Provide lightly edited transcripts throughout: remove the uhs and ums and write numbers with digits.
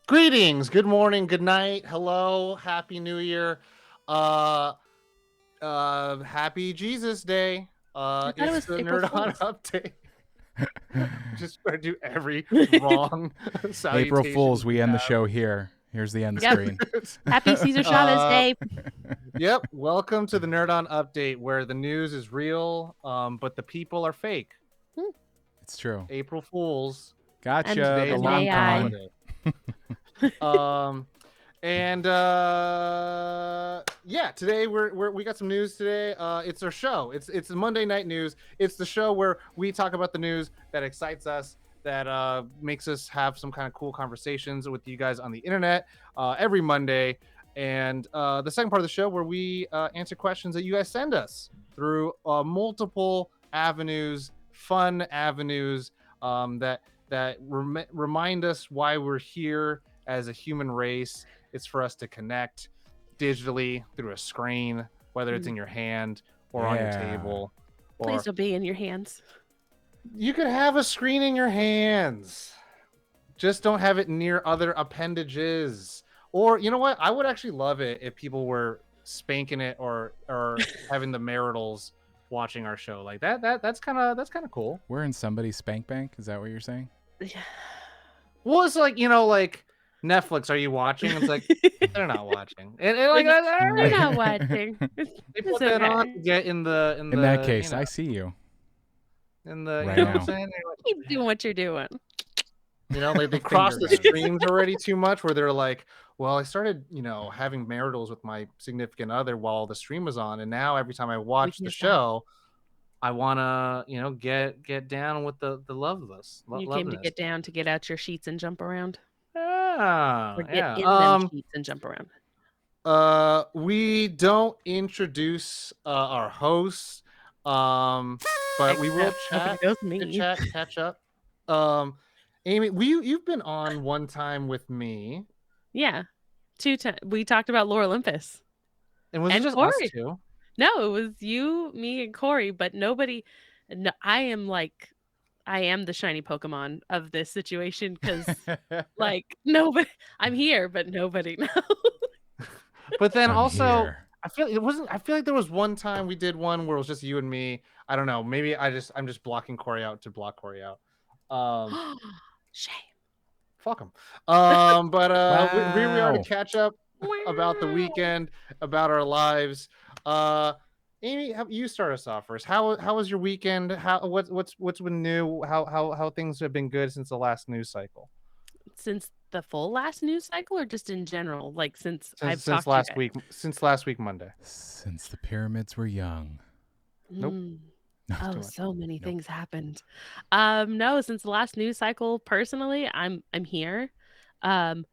Greetings, good morning, good night, hello, happy new year. Uh Happy Jesus Day. I thought it It's was the April Nerd On Fools. update. Just trying to do every wrong April salutation Fools, you we can end the have. show here. Here's the end Yep. screen. Happy Cesar Chavez uh Day. yep, welcome to the Nerd On update where the news is real, but the people are fake. It's true. April Fools. And Gotcha. Today The is and not long the AI. con. holiday. And yeah, today we got some news today. It's our show. It's the Monday night news. It's the show where we talk about the news that excites us, that makes us have some kind of cool conversations with you guys on the internet every Monday. And the second part of the show where we answer questions that you guys send us through multiple avenues, fun avenues that remind us why we're here as a human race. It's for us to connect digitally through a screen, whether it's in your hand or on your table, Please or don't be in your hands. you could have a screen in your hands. Just don't have it near other appendages. Or you know what? I would actually love it if people were spanking it or having the maritals watching our show like that. That's kind of cool. We're in somebody's spank bank. Is that what you're saying? Well, it's like, like Netflix. Are you watching? It's like they're not watching, and like They're not watching. they It's put that on okay. to get in the In that case, I see you right you know what I'm now. saying? Keep doing what you're doing. Like they cross the streams already too much, where they're like, well, I started, having maritals with my significant other while the stream was on, and now every time I watch the show, I wanna, get down with the loveless, You came to loveness. get down, to get out your sheets and jump around. Yeah, Or get yeah. in them sheets and jump around. We don't introduce our hosts, but we will chat, catch up. Amy, you've been on one time with me. Yeah. 2 times. We talked about Laura Olympus. And was it And just us Corey. two? No, it was you, me, and Corey, but nobody. No, I am the shiny Pokemon of this situation because, nobody. I'm here, but nobody knows. But then I'm also, here. I feel like there was one time we did one where it was just you and me. I don't know. Maybe I'm just blocking Corey out to block Corey out. Shame. Fuck him. But we are to Wow. catch up about the weekend, about our lives. Amy, you start us off first. How was your weekend? What's been new? How things have been good since the last news cycle? Since the full last news cycle, or just in general? Since I've Since talked to you last guys? week, since last week Monday. Since the pyramids were young. Nope. No, Oh, so many things happened. No, since the last news cycle, personally, I'm here. I'm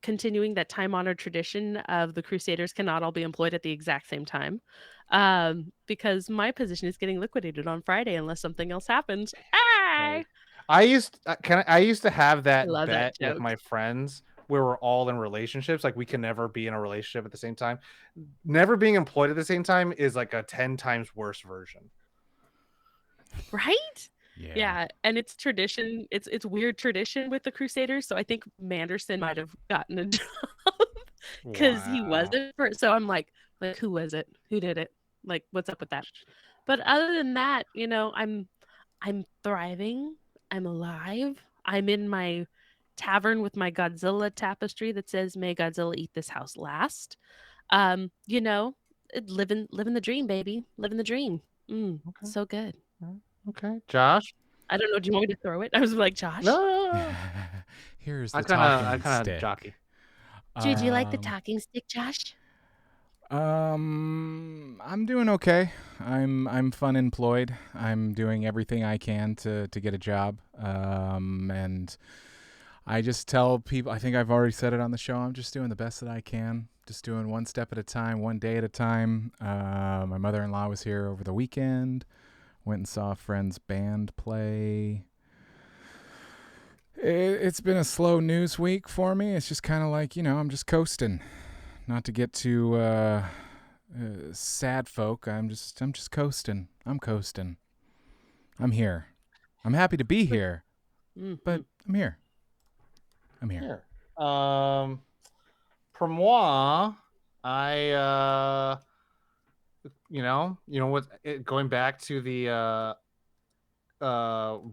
continuing that time-honored tradition of the Crusaders cannot all be employed at the exact same time. Because my position is getting liquidated on Friday unless something else happens. Right. I used to have that Love that bet with joke. my friends where we're all in relationships. Like we can never be in a relationship at the same time. Never being employed at the same time is like a 10 times worse version. Right? Yeah. Yeah, and it's tradition. It's weird tradition with the Crusaders. So I think Manderson might have gotten a job because he wasn't. So I'm like, who was it? Who did it? Like, what's up with that? But other than that, I'm thriving. I'm alive. I'm in my tavern with my Godzilla tapestry that says, "May Godzilla eat this house last." Living the dream, baby. Living the dream. Okay. So good. Okay, Josh. I don't know. Do you want me to throw it? I was like, Josh. No. Here's the I talking kind of stick. jockey. Did you like the talking stick, Josh? I'm doing okay. I'm fun employed. I'm doing everything I can to get a job. And I just tell people, I think I've already said it on the show, I'm just doing the best that I can. Just doing one step at a time, one day at a time. My mother-in-law was here over the weekend. Went and saw a friend's band play. It's been a slow news week for me. It's just kind of like, I'm just coasting. Not to get too sad folk. I'm just coasting. I'm coasting. I'm here. I'm happy to be here, but I'm here. I'm here. Here. For moi, I what, going back to the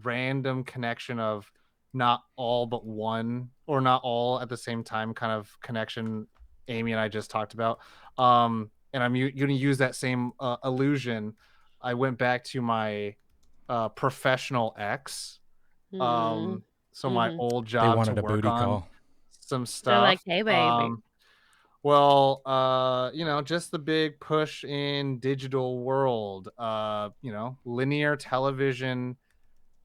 random connection of not all but one, or not all at the same time kind of connection Amy and I just talked about. And I'm going to use that same illusion. I went back to my professional ex, Mm. um so my Mhm. old They job, to wanted a work booty on call. some They're like, stuff. "Hey, baby." Well, just the big push in digital world. Linear television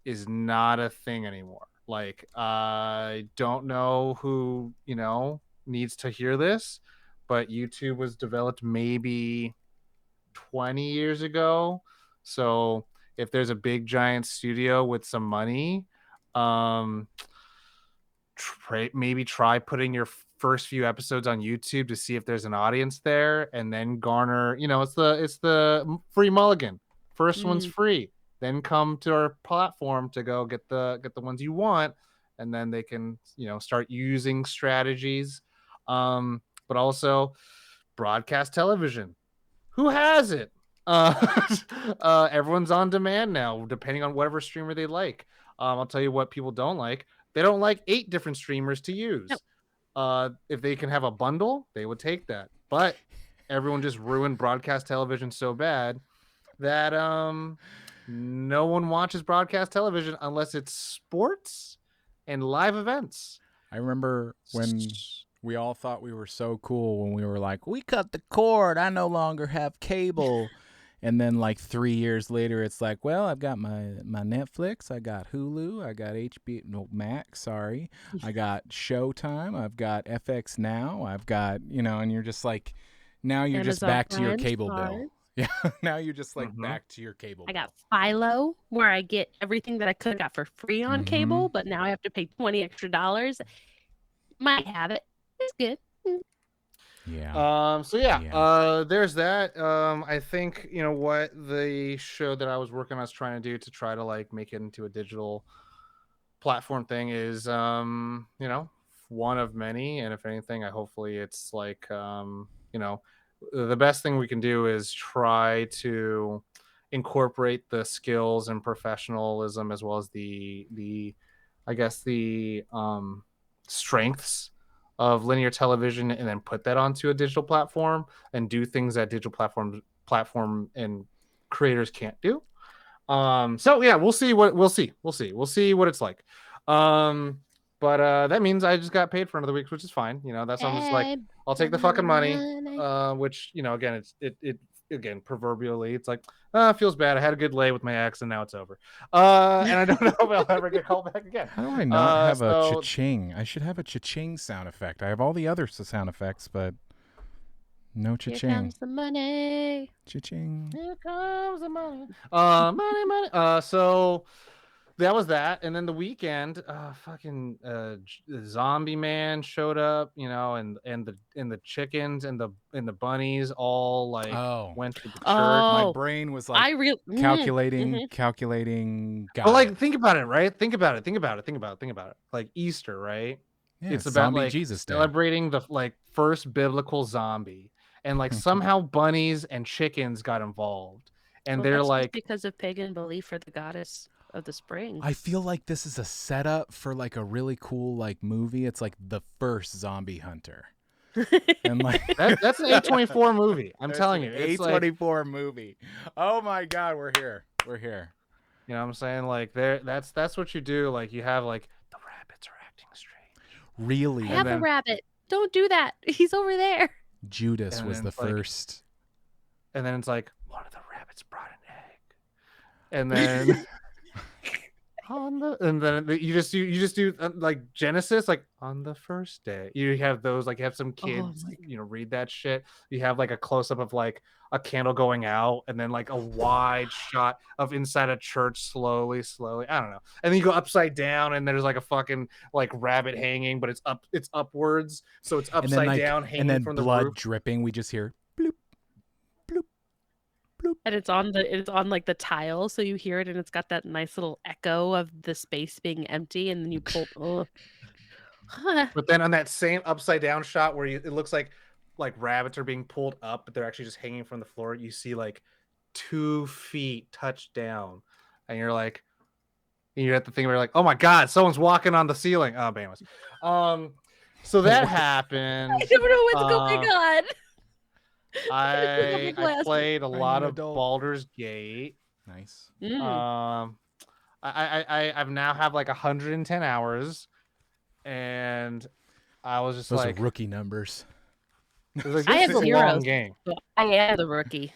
is not a thing anymore. Like, I don't know who, needs to hear this, but YouTube was developed maybe 20 years ago. So if there's a big giant studio with some money, um, maybe try putting your first few episodes on YouTube to see if there's an audience there, and then garner. It's the free mulligan. First one's Mm. free, then come to our platform to go get the ones you want, and then they can start using strategies. But also broadcast television. Who has it? Everyone's on demand now, depending on whatever streamer they like. I'll tell you what people don't like. They don't like 8 different streamers to No. use. If they can have a bundle, they would take that. But everyone just ruined broadcast television so bad that no one watches broadcast television unless it's sports and live events. I remember when we all thought we were so cool when we were like, we cut the cord. I no longer have cable. And then like 3 years later, it's like, well, I've got my Netflix, I got Hulu, I got HBO Max, sorry, I got Showtime, I've got FX Now, I've got, and you're just like, now you're just Amazon back to your Prime cable Stars. bill. Yeah, now you're just like Mhm. back to your cable I bill. got Philo, where I get everything that I could have got for free on cable, but now I have to pay $20 extra. Might have it. It's good. Yeah. So yeah, Yeah. there's that. I think what the show that I was working on was trying to do to try to like make it into a digital platform thing is one of many, and if anything, I hopefully it's like the best thing we can do is try to incorporate the skills and professionalism, as well as the I guess the strengths of linear television, and then put that onto a digital platform and do things that digital platform and creators can't do. So yeah, we'll see what it's like. um but that means I just got paid for another week, which is fine. That's, I'm just like, Hey, I'll take the fucking money. Which, again, it again, proverbially, it's like, it feels bad. I had a good lay with my ex and now it's over. And I don't know if I'll ever get called back again. How do I not have a So cha-ching? I should have a cha-ching sound effect. I have all the other sound effects, but no here cha-ching. comes the money. Cha-ching. here comes the money. Money. So that was that, and then the weekend, fucking zombie man showed up, and the chickens and the bunnies all like Oh, went to the church. my Oh, brain was like I real calculating. But Got like, it. think about it, right? Think about it. Like Easter, right? Yeah, It's about Zombie like Jesus Day. celebrating the like first biblical zombie, and like somehow bunnies and chickens got involved, and Well, they're that's just like, because of pagan belief for the goddess of the spring. I feel like this is a setup for like a really cool like movie. It's like the first zombie hunter, and like that's an A24 movie. I'm it's telling an you, it's like, A24 movie. Oh my God, we're here. We're here. what I'm saying? Like, that's what you do. Like, you have like the rabbits are acting strange, I Really, and have a then rabbit. Don't do that. He's over there. Judas and was then the it's like, first. it's like one of the rabbits brought an egg, and then you just do like Genesis, like on the first day. You have those, like, you have some Oh kids my read that shit. You have like a close up of like a candle going out, and then like a wide shot of inside a church, slowly. I don't know. And then you go upside down, and there's like a fucking like rabbit hanging, but it's upwards, so it's And then upside like down, and hanging then from the blood roof. dripping. We just hear bloop bloop bloop. And it's on like the tile, so you hear it, and it's got that nice little echo of the space being empty, and then you pull. Oh, But then on that same upside down shot where it looks like rabbits are being pulled up, but they're actually just hanging from the floor, you see like 2 feet touch down, and you're like, you have to think where you're like, oh my god, someone's walking on the ceiling. Oh, but anyways, so that happened. I don't know what's going on. I played a Are lot you of adult? Baldur's Gate. Nice. I've now have like 110 hours, and I was just Those like, are rookie numbers. this I have is a zero. long game. So I am the rookie.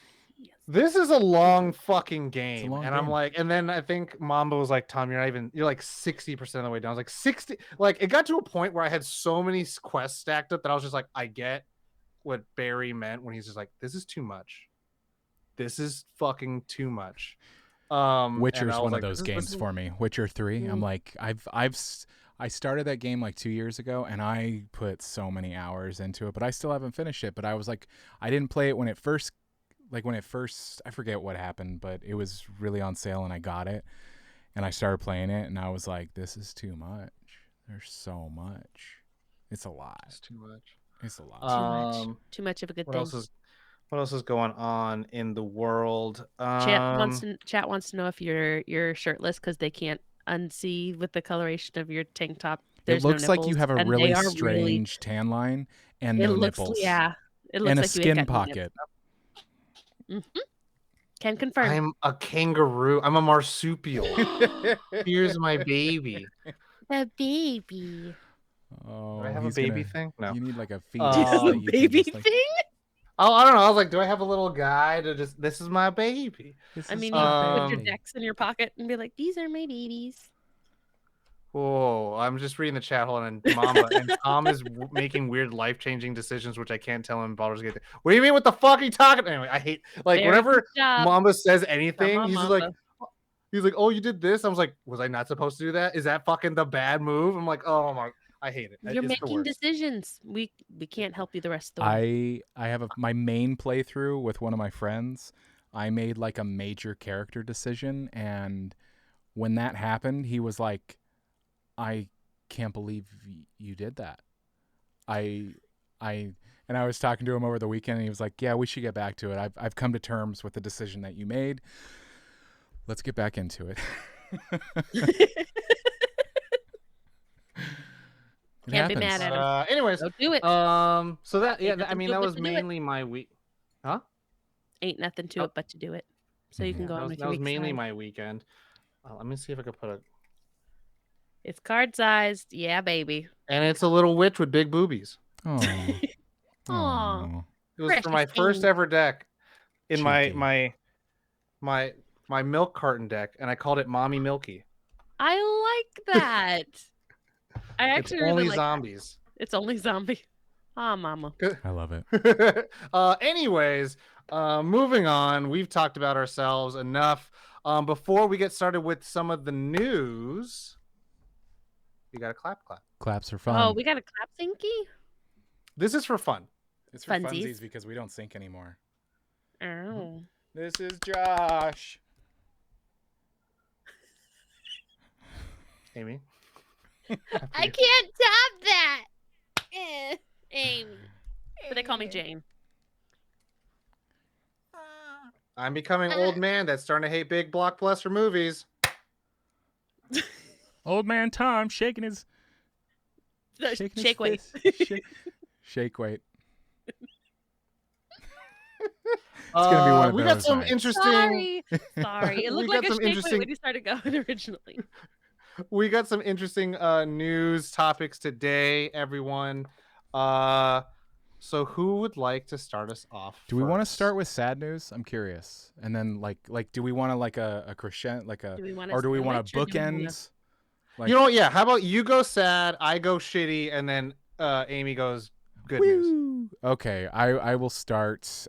This is a long fucking game. long And I'm game. like, and then I think Mamba was like, Tom, you're like 60% of the way down. I was like 60, like it got to a point where I had so many quests stacked up that I was just like, I get what Barry meant when he's just like, this is too much. This is fucking too much. Witcher's one like, of those games for me. Witcher 3. I'm like, I started that game like 2 years ago, and I put so many hours into it, but I still haven't finished it. But I was like, I didn't play it when it first, I forget what happened, but it was really on sale, and I got it, and I started playing it, and I was like, this is too much. There's so much. It's a lot. It's too much. It's a lot. Too much of a good What thing. What else is going on in the world? Chat wants to know if you're shirtless because they can't unsee with the coloration of your tank top. There's It looks no like you nipples, have a and really they are strange tan line and It no looks, nipples. yeah, it looks And a like you skin ain't got no pocket. nipples. Can confirm. I'm a kangaroo. I'm a marsupial. Here's my baby. The baby. Oh, Do I have a baby thing? No. You need like a fetus. Do you have a that you can baby just, like, thing? Oh, I don't know. I was like, do I have a little guy to just? This is my baby. I mean, you can put your decks in your pocket and be like, "These are my babies." Whoa! I'm just reading the chat. Hold on, and Mamba and Tom is making weird life-changing decisions, which I can't tell him in Baldur's Gate. What do you mean? What the fuck are you talking? Anyway, I hate whenever Mamba says anything. He's just like, oh, you did this. I was like, was I not supposed to do that? Is that fucking the bad move? I'm like, oh my, I hate it. You're making decisions. We can't help you the rest of the way. I have my main playthrough with one of my friends. I made like a major character decision, and when that happened, he was like, I can't believe you did that. And I was talking to him over the weekend, and he was like, yeah, we should get back to it. I've come to terms with the decision that you made. Let's get back into it. Can't be mad at him. Anyways, go do it. So that that was mainly my week. Huh? Ain't nothing to it but to do it. So you can go on with your week. That was mainly my weekend. Let me see if I could put a. It's card sized, yeah, baby. And it's a little witch with big boobies. Oh. Aww. It was for my first ever deck in my milk carton deck, and I called it Mommy Milky. I like that. I actually it's only really like zombies. That. It's only zombie. Ah, mama. I love it. Anyways, moving on. We've talked about ourselves enough. Before we get started with some of the news, we got a clap. Claps are fun. Oh, we got a clap thinky? This is for fun. It's for funsies because we don't sync anymore. Oh. This is Josh. Amy. I can't top that. Amy. But they call me Jane. I'm becoming old man that's starting to hate big blockbuster movies. Old man Tom shaking his shake weight. Shake weight. It's gonna be one of those. We got some interesting. Sorry. It looked like a shake weight when you started going originally. We got some interesting news topics today, everyone. So who would like to start us off? Do we want to start with sad news? I'm curious. And then like do we want to like a crescendo, or do we want to bookend? Like, you know what? Yeah. How about you go sad, I go shitty, and then Amy goes good news. Okay, I will start.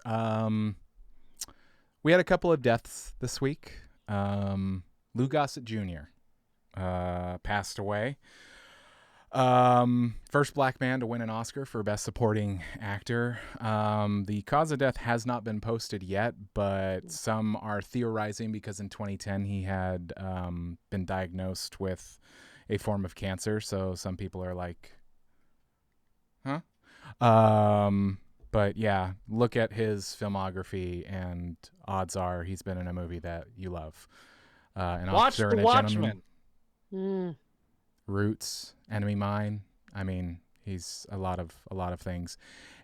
We had a couple of deaths this week. Lou Gossett Jr. Passed away. First black man to win an Oscar for Best Supporting Actor. The cause of death has not been posted yet, but some are theorizing because in 2010 he had been diagnosed with a form of cancer. So some people are like, huh? But yeah, look at his filmography, and odds are he's been in a movie that you love. An Watch Officer The and a Gentleman, Watchmen. Mm. Roots, Enemy Mine. I mean, he's a lot of things.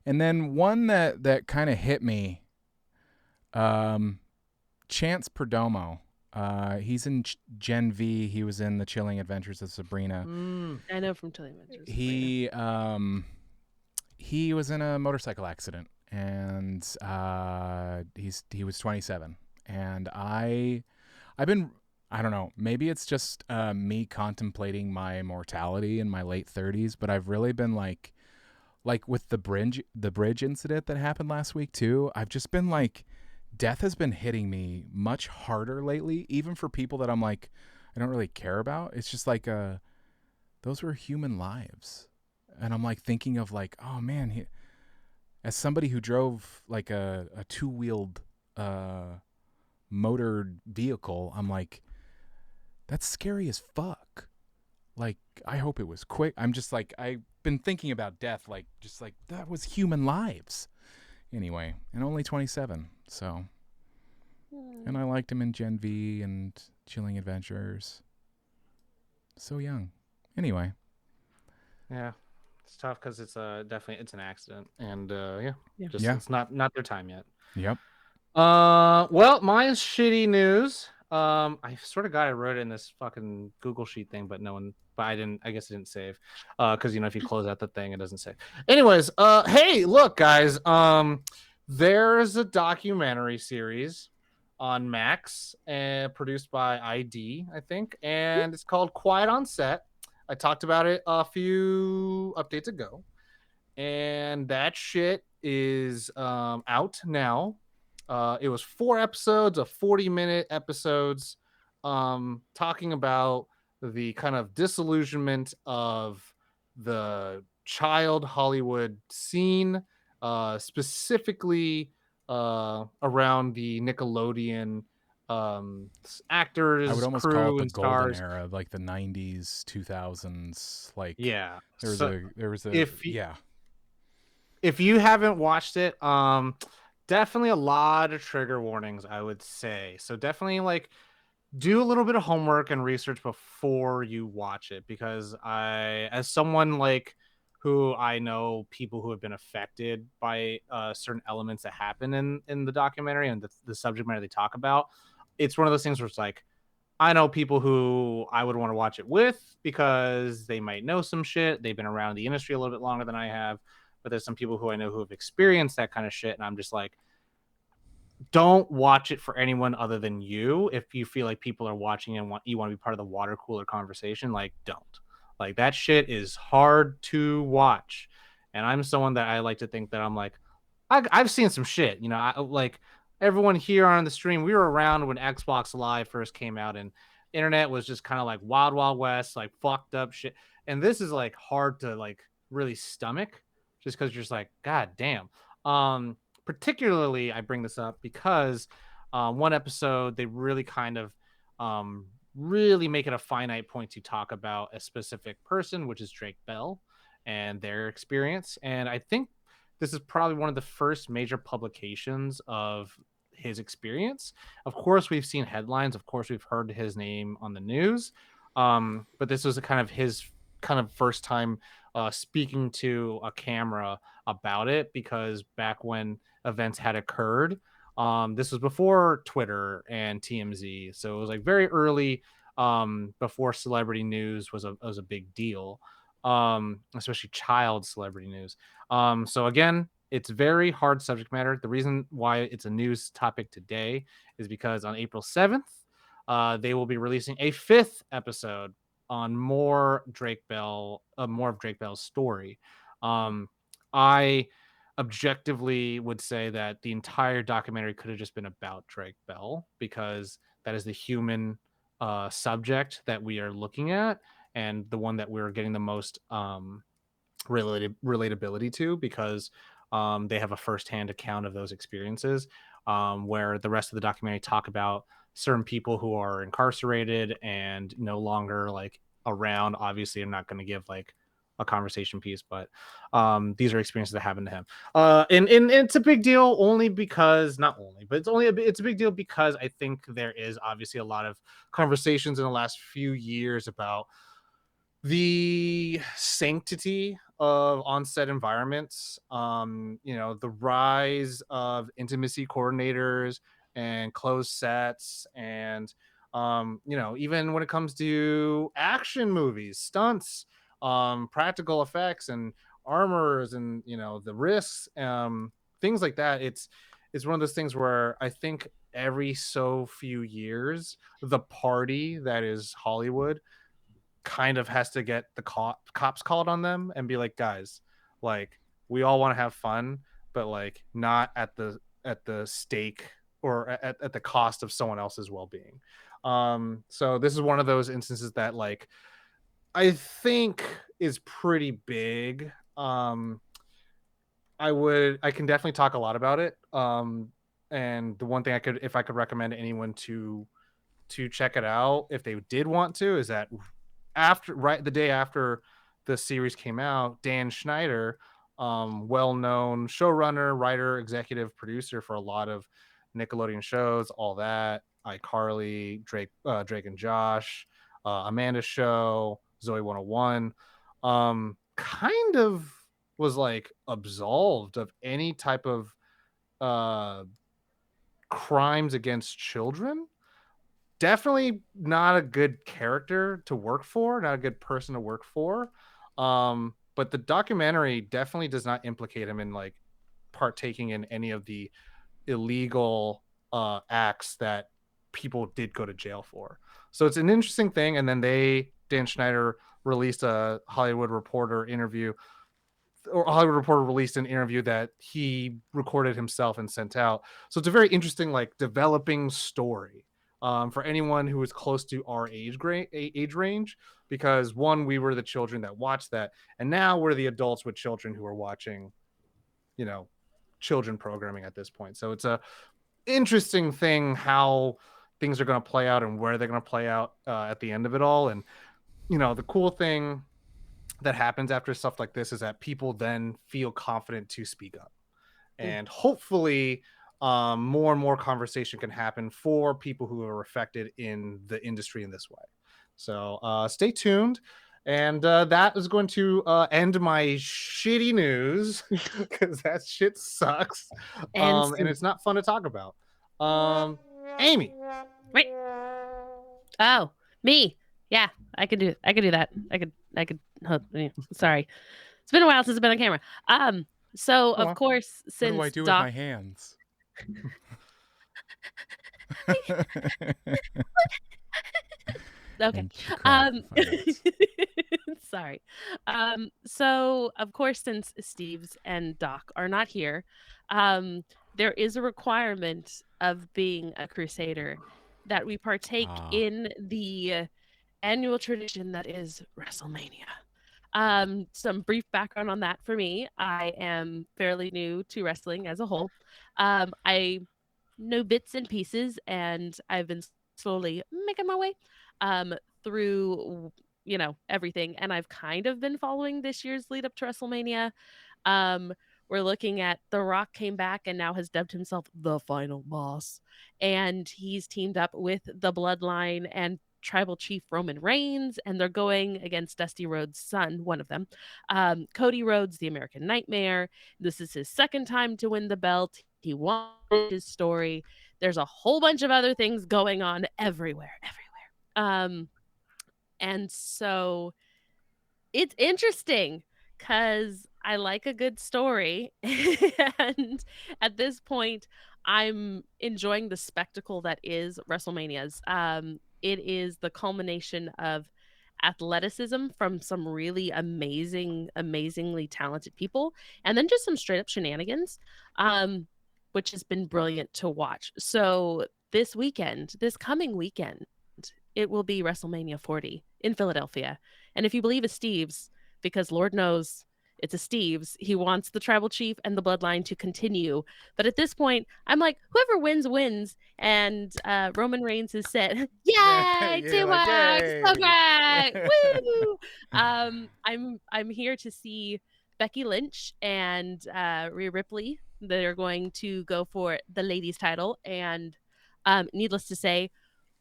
And then one that kind of hit me, um, Chance Perdomo. He's in Gen V. He was in The Chilling Adventures of Sabrina. I know from Chilling Adventures. He was in a motorcycle accident, and he was 27. And I've been, I don't know, maybe it's just me contemplating my mortality in my late 30s, but I've really been like with the bridge incident that happened last week too. I've just been like, death has been hitting me much harder lately, even for people that I'm like, I don't really care about. It's just like those were human lives. And I'm like thinking of like, oh man, as somebody who drove like a two-wheeled motored vehicle, I'm like, that's scary as fuck. Like, I hope it was quick. I'm just like, I've been thinking about death, like, just like, that was human lives. Anyway, and only 27, so. And I liked him in Gen V and Chilling Adventures. So young. Anyway. Yeah, it's tough because it's definitely it's an accident, and Yeah. just Yeah. it's not their time yet. Yep. Well, mine's shitty news. I sort of got I wrote it in this fucking Google Sheet thing, but no one, but I didn't. I guess it didn't save. Because if you close out the thing, it doesn't save. Anyways, hey, look, guys. There's a documentary series on Max, and produced by ID, I think, and it's called Quiet on Set. I talked about it a few updates ago, and that shit is out now. It was 4 episodes of 40-minute episodes, talking about the kind of disillusionment of the child Hollywood scene, specifically around the Nickelodeon I would actors, almost call it crew, the and golden stars. era, like the 90s, 2000s. Like, Yeah. there was So a, if you, yeah. if you haven't watched it, definitely a lot of trigger warnings, I would say. So definitely like do a little bit of homework and research before you watch it, because as someone like who I know people who have been affected by certain elements that happen in the documentary and the subject matter they talk about, it's one of those things where it's like, I know people who I would want to watch it with because they might know some shit. They've been around the industry a little bit longer than I have. But there's some people who I know who have experienced that kind of shit. And I'm just like, don't watch it for anyone other than you. If you feel like people are watching and you want to be part of the water cooler conversation, like, don't. Like, that shit is hard to watch. And I'm someone that I like to think that I'm like, I've seen some shit. Like everyone here on the stream, we were around when Xbox Live first came out, and internet was just kind of like wild, wild west, like fucked up shit. And this is like hard to like really stomach, just because you're just like, God damn. Particularly, I bring this up because one episode they really kind of really make it a finite point to talk about a specific person, which is Drake Bell and their experience. And I think this is probably one of the first major publications of his experience. Of course, we've seen headlines. Of course, we've heard his name on the news. But this was a kind of his kind of first time speaking to a camera about it, because back when events had occurred, this was before Twitter and TMZ. So it was like very early, before celebrity news was a big deal, especially child celebrity news. So again, it's very hard subject matter. The reason why it's a news topic today is because on April 7th, they will be releasing a fifth episode on more of Drake Bell's story. I objectively would say that the entire documentary could have just been about Drake Bell, because that is the human subject that we are looking at, and the one that we're getting the most relatability to, because they have a firsthand account of those experiences, where the rest of the documentary talk about certain people who are incarcerated and no longer like around. Obviously, I'm not going to give like a conversation piece. But these are experiences that happened to him. And it's a big deal only because, not only, but it's a big deal because I think there is obviously a lot of conversations in the last few years about the sanctity of on-set environments, the rise of intimacy coordinators and closed sets, and even when it comes to action movies, stunts, practical effects and armors, and the risks, things like that. It's one of those things where I think every so few years the party that is Hollywood kind of has to get the cops called on them and be like, guys, like, we all want to have fun, but like not at the stake, or at the cost of someone else's well-being. So this is one of those instances that, like, I think is pretty big. I can definitely talk a lot about it. And the one thing if I could recommend anyone to check it out if they did want to, is that after right the day after the series came out, Dan Schneider, well-known showrunner, writer, executive producer for a lot of Nickelodeon shows, all that, iCarly, Drake and Josh, Amanda's Show, Zoe 101, kind of was like absolved of any type of uh crimes against children. Definitely not a good character to work for, not a good person to work for. But the documentary definitely does not implicate him in like partaking in any of the illegal acts that people did go to jail for. So it's an interesting thing. And then Dan Schneider released a Hollywood Reporter interview, or Hollywood Reporter released an interview that he recorded himself and sent out. So it's a very interesting, like, developing story, for anyone who is close to our age range, because one, we were the children that watched that, and now we're the adults with children who are watching, you know, children programming at this point. So it's a interesting thing how things are going to play out and where they're going to play out at the end of it all. And the cool thing that happens after stuff like this is that people then feel confident to speak up, and hopefully more and more conversation can happen for people who are affected in the industry in this way. So stay tuned. And that is going to end my shitty news, because that shit sucks. And And it's not fun to talk about. Amy. wait. Oh, me. Yeah, I could do that. I could sorry. It's been a while since I've been on camera. So of course, What do I since do with Doc my hands? Okay. And she cried for 5 minutes. Sorry. So of course, since Steve's and Doc are not here, there is a requirement of being a crusader that we partake in the annual tradition that is WrestleMania. Some brief background on that for me. I am fairly new to wrestling as a whole. I know bits and pieces, and I've been slowly making my way through everything, and I've kind of been following this year's lead up to WrestleMania. um we're looking at The Rock came back and now has dubbed himself the final boss, and he's teamed up with the Bloodline and tribal chief Roman Reigns, and they're going against Dusty Rhodes' son, one of them, Cody Rhodes, the American Nightmare. This is his second time to win the belt. He wanted his story. There's a whole bunch of other things going on everywhere. And so it's interesting because I like a good story. And at this point, I'm enjoying the spectacle that is WrestleManias. It is the culmination of athleticism from some really amazingly talented people, and then just some straight up shenanigans, which has been brilliant to watch. So this coming weekend, it will be WrestleMania 40 in Philadelphia. And if you believe it's Steve's, because Lord knows It's a Steve's. He wants the tribal chief and the bloodline to continue. But at this point, I'm like, whoever wins, wins. And Roman Reigns has said, Yeah, yay, you're like, teamwork, so yay. great, woo! I'm here to see Becky Lynch and Rhea Ripley. They're going to go for the ladies' title, and needless to say,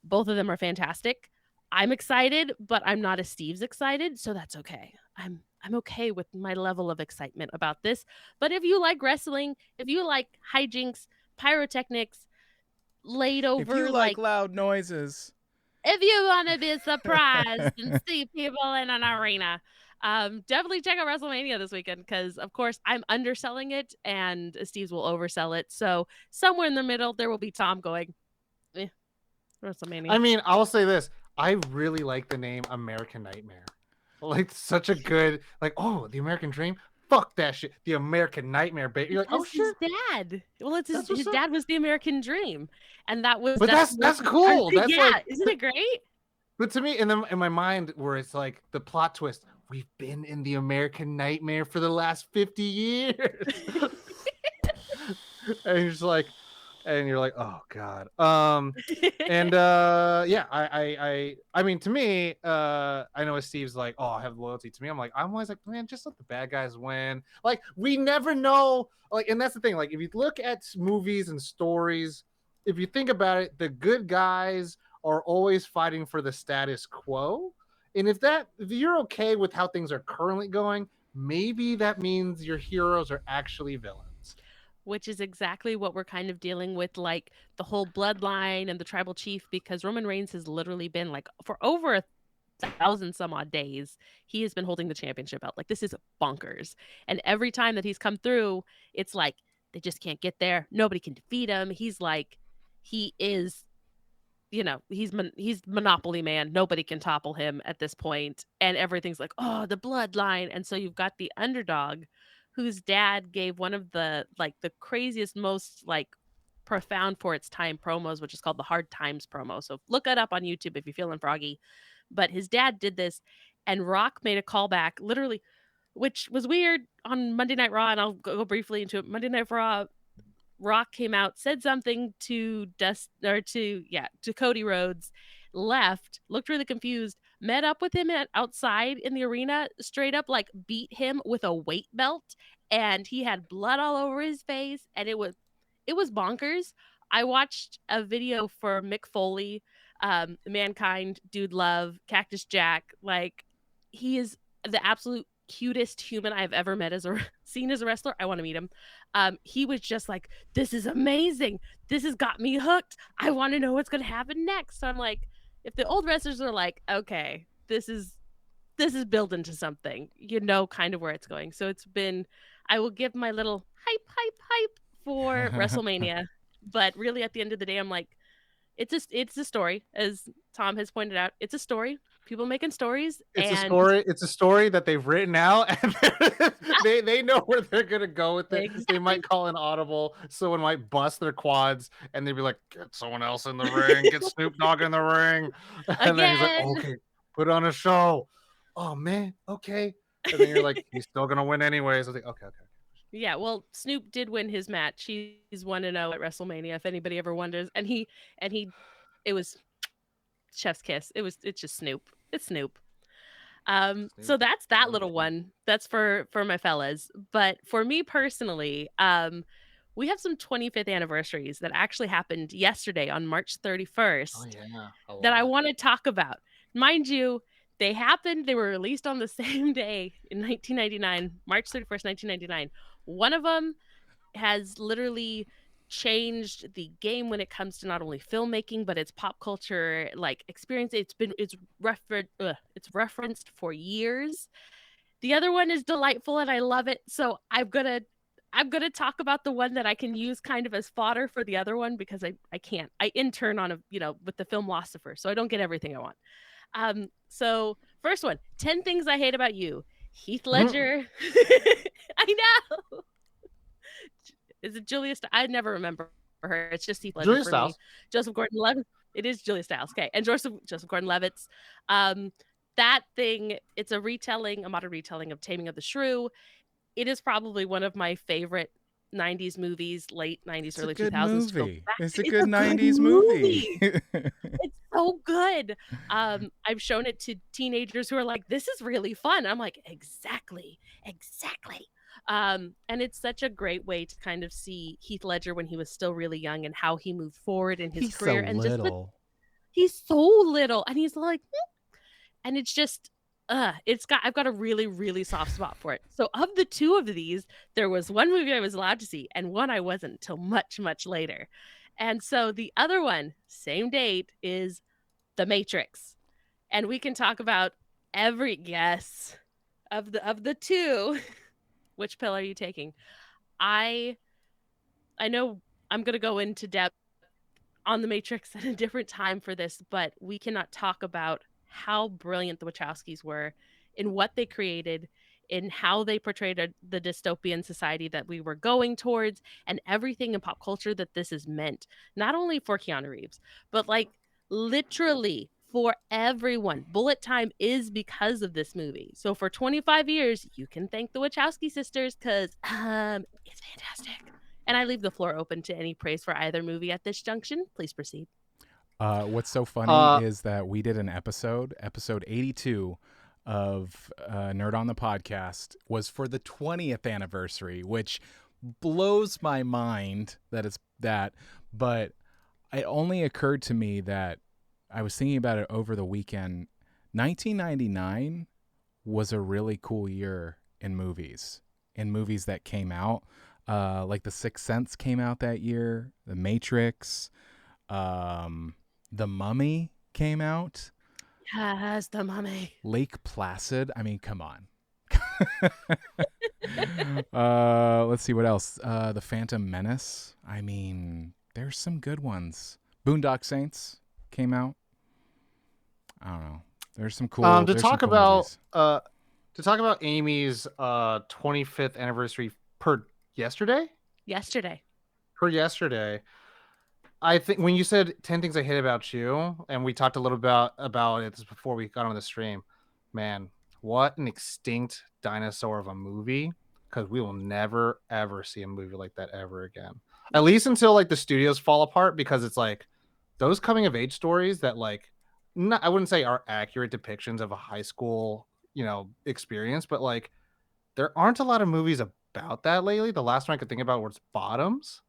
both of them are fantastic. I'm excited, but I'm not as Steve's excited, so that's okay. I'm okay with my level of excitement about this. But if you like wrestling, if you like hijinks, pyrotechnics, laid If you over, like like loud noises, if you want to be surprised and see people in an arena, definitely check out WrestleMania this weekend because, of course, I'm underselling it and Steve's will oversell it. So somewhere in the middle, there will be Tom going, WrestleMania. I mean, I will say this: I really like the name American Nightmare. Like, such a good, like, oh, the American Dream. Fuck that shit. The American Nightmare, baby. You're like, oh, Because his sure, dad. Well, it's that's his what's up. dad was the American dream, and that was But that's that's cool. That's yeah, like, isn't it great? but to me, in my mind, where it's like the plot twist, we've been in the American Nightmare for the last 50 years. And you're just like, and you're like, oh god. And yeah, I mean, to me, I know Steve's like, oh, I have loyalty to me. I'm always like, man, just let the bad guys win. Like, we never know. Like, and that's the thing. Like, if you look at movies and stories, if you think about it, the good guys are always fighting for the status quo. And if you're okay with how things are currently going, maybe that means your heroes are actually villains. Which is exactly what we're kind of dealing with, like the whole bloodline and the tribal chief, because Roman Reigns has literally been like for over 1,000 some odd days, he has been holding the championship belt. Like this is bonkers. And every time that he's come through, it's like they just can't get there. Nobody can defeat him. He's like, he is, he's Monopoly man. Nobody can topple him at this point. And everything's like, oh, the bloodline. And so you've got the underdog whose dad gave one of the craziest, most like profound for its time promos, which is called the Hard Times promo. So look it up on YouTube if you're feeling froggy. But his dad did this, and Rock made a callback, literally, which was weird on Monday Night Raw. And I'll go briefly into it. Monday Night Raw, Rock came out, said something to to Cody Rhodes, left, looked really confused, met up with him outside in the arena, straight up like beat him with a weight belt, and he had blood all over his face, and it was bonkers. I watched a video for Mick Foley, Mankind, Dude Love, Cactus Jack. Like, he is the absolute cutest human I've ever met seen as a wrestler. I want to meet him. He was just like, this is amazing. This has got me hooked. I want to know what's going to happen next. So I'm like, if the old wrestlers are like, okay, this is building to something, kind of where it's going. So I will give my little hype for WrestleMania. But really at the end of the day, I'm like, it's a story, as Tom has pointed out. It's a story. People making stories. It's a story that they've written out, and they know where they're gonna go with it. Exactly. They might call an audible. Someone might bust their quads, and they'd be like, "Get someone else in the ring. Get Snoop Dogg in the ring." And then he's like, Again. "Okay, put on a show." Oh man, okay. And then you're like, "He's still gonna win anyways." I was like, "Okay." Yeah, well, Snoop did win his match. He's 1-0 at WrestleMania, if anybody ever wonders. And it was chef's kiss. It's just Snoop. It's Snoop. So that's that little one. That's for my fellas. But for me personally, we have some 25th anniversaries that actually happened yesterday on March 31st Oh yeah, that I want to talk about. Mind you, they were released on the same day in 1999, March 31st, 1999. One of them has literally changed the game when it comes to not only filmmaking but its pop culture like experience. It's referenced for years. The other one is delightful and I love it. So I'm gonna talk about the one that I can use kind of as fodder for the other one, because I can't. I intern on with the Filmlosopher, so I don't get everything I want. So first one, 10 things I hate about you. Heath Ledger. I know. Is it Julia? I never remember her. It's just Heath Ledger Julia for Stiles. me. Joseph Gordon-Levitt. It is Julia Stiles. Okay, and Joseph Gordon-Levitt's. That thing. It's a modern retelling of Taming of the Shrew. it is probably one of my favorite 90s movies, late 90s, It's a early good 2000s to go movie. back It's to. a It's good a good 90s movie. It's so good. I've shown it to teenagers who are like, "This is really fun." I'm like, "Exactly. Exactly." And it's such a great way to kind of see Heath Ledger when he was still really young and how he moved forward in his He's so career and just with little. he's so little and he's like, and it's just I've got a really, really soft spot for it. So of the two of these, there was one movie I was allowed to see and one I wasn't until much, much later. And so the other one, same date, is The Matrix. And we can talk about every guess of the two. Which pill are you taking? I I know I'm gonna go into depth on The Matrix at a different time for this, but we cannot talk about how brilliant the Wachowskis were in what they created, in how they portrayed the dystopian society that we were going towards, and everything in pop culture that this has meant, not only for Keanu Reeves, but like literally for everyone. Bullet Time is because of this movie. So for 25 years, you can thank the Wachowski sisters because it's fantastic. And I leave the floor open to any praise for either movie at this junction. Please proceed. What's so funny is that we did an episode 82 of Nerd on the Podcast was for the 20th anniversary, which blows my mind that it's that. But it only occurred to me that I was thinking about it over the weekend. 1999 was a really cool year in movies that came out. Like The Sixth Sense came out that year. The Matrix. The Mummy came out. Yes, The Mummy. Lake Placid. I mean, come on. Let's see what else. The Phantom Menace. I mean, there's some good ones. Boondock Saints came out. I don't know. There's some cool. To there's talk some cool about movies. to talk about Amy's 25th anniversary yesterday. Per yesterday. I think when you said 10 things I hate about you, and we talked a little about it before we got on the stream, man, what an extinct dinosaur of a movie. Because we will never ever see a movie like that ever again. At least until like the studios fall apart, because it's like those coming of age stories that like not, I wouldn't say are accurate depictions of a high school, experience, but like there aren't a lot of movies about that lately. The last one I could think about was Bottoms.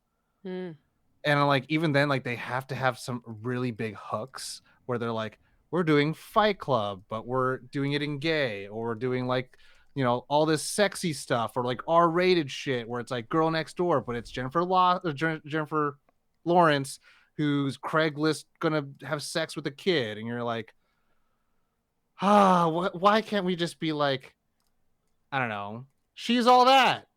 Mm. And like even then, like they have to have some really big hooks where they're like, we're doing Fight Club, but we're doing it in gay, or we're doing like, all this sexy stuff, or like R-rated shit where it's like Girl Next Door, but it's Jennifer Lawrence who's Craigslist gonna have sex with a kid, and you're like, why can't we just be like, I don't know, She's All That.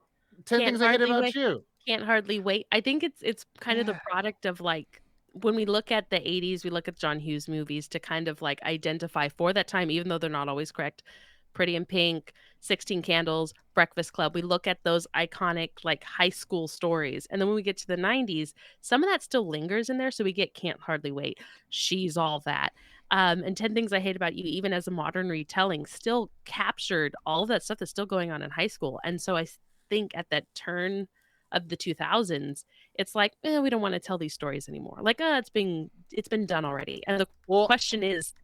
10 Can't things I hate hardly about wait. you. Can't hardly wait. I think it's kind of the product of like when we look at the 80s, we look at John Hughes movies to kind of like identify for that time, even though they're not always correct. Pretty in Pink, 16 Candles, Breakfast Club. We look at those iconic like high school stories. And then when we get to the 90s, some of that still lingers in there. So we get Can't Hardly Wait, She's All That. And 10 Things I Hate About You, even as a modern retelling, still captured all of that stuff that's still going on in high school. And so I think at that turn of the 2000s, it's like, we don't want to tell these stories anymore. Like, it's been done already. And the question is,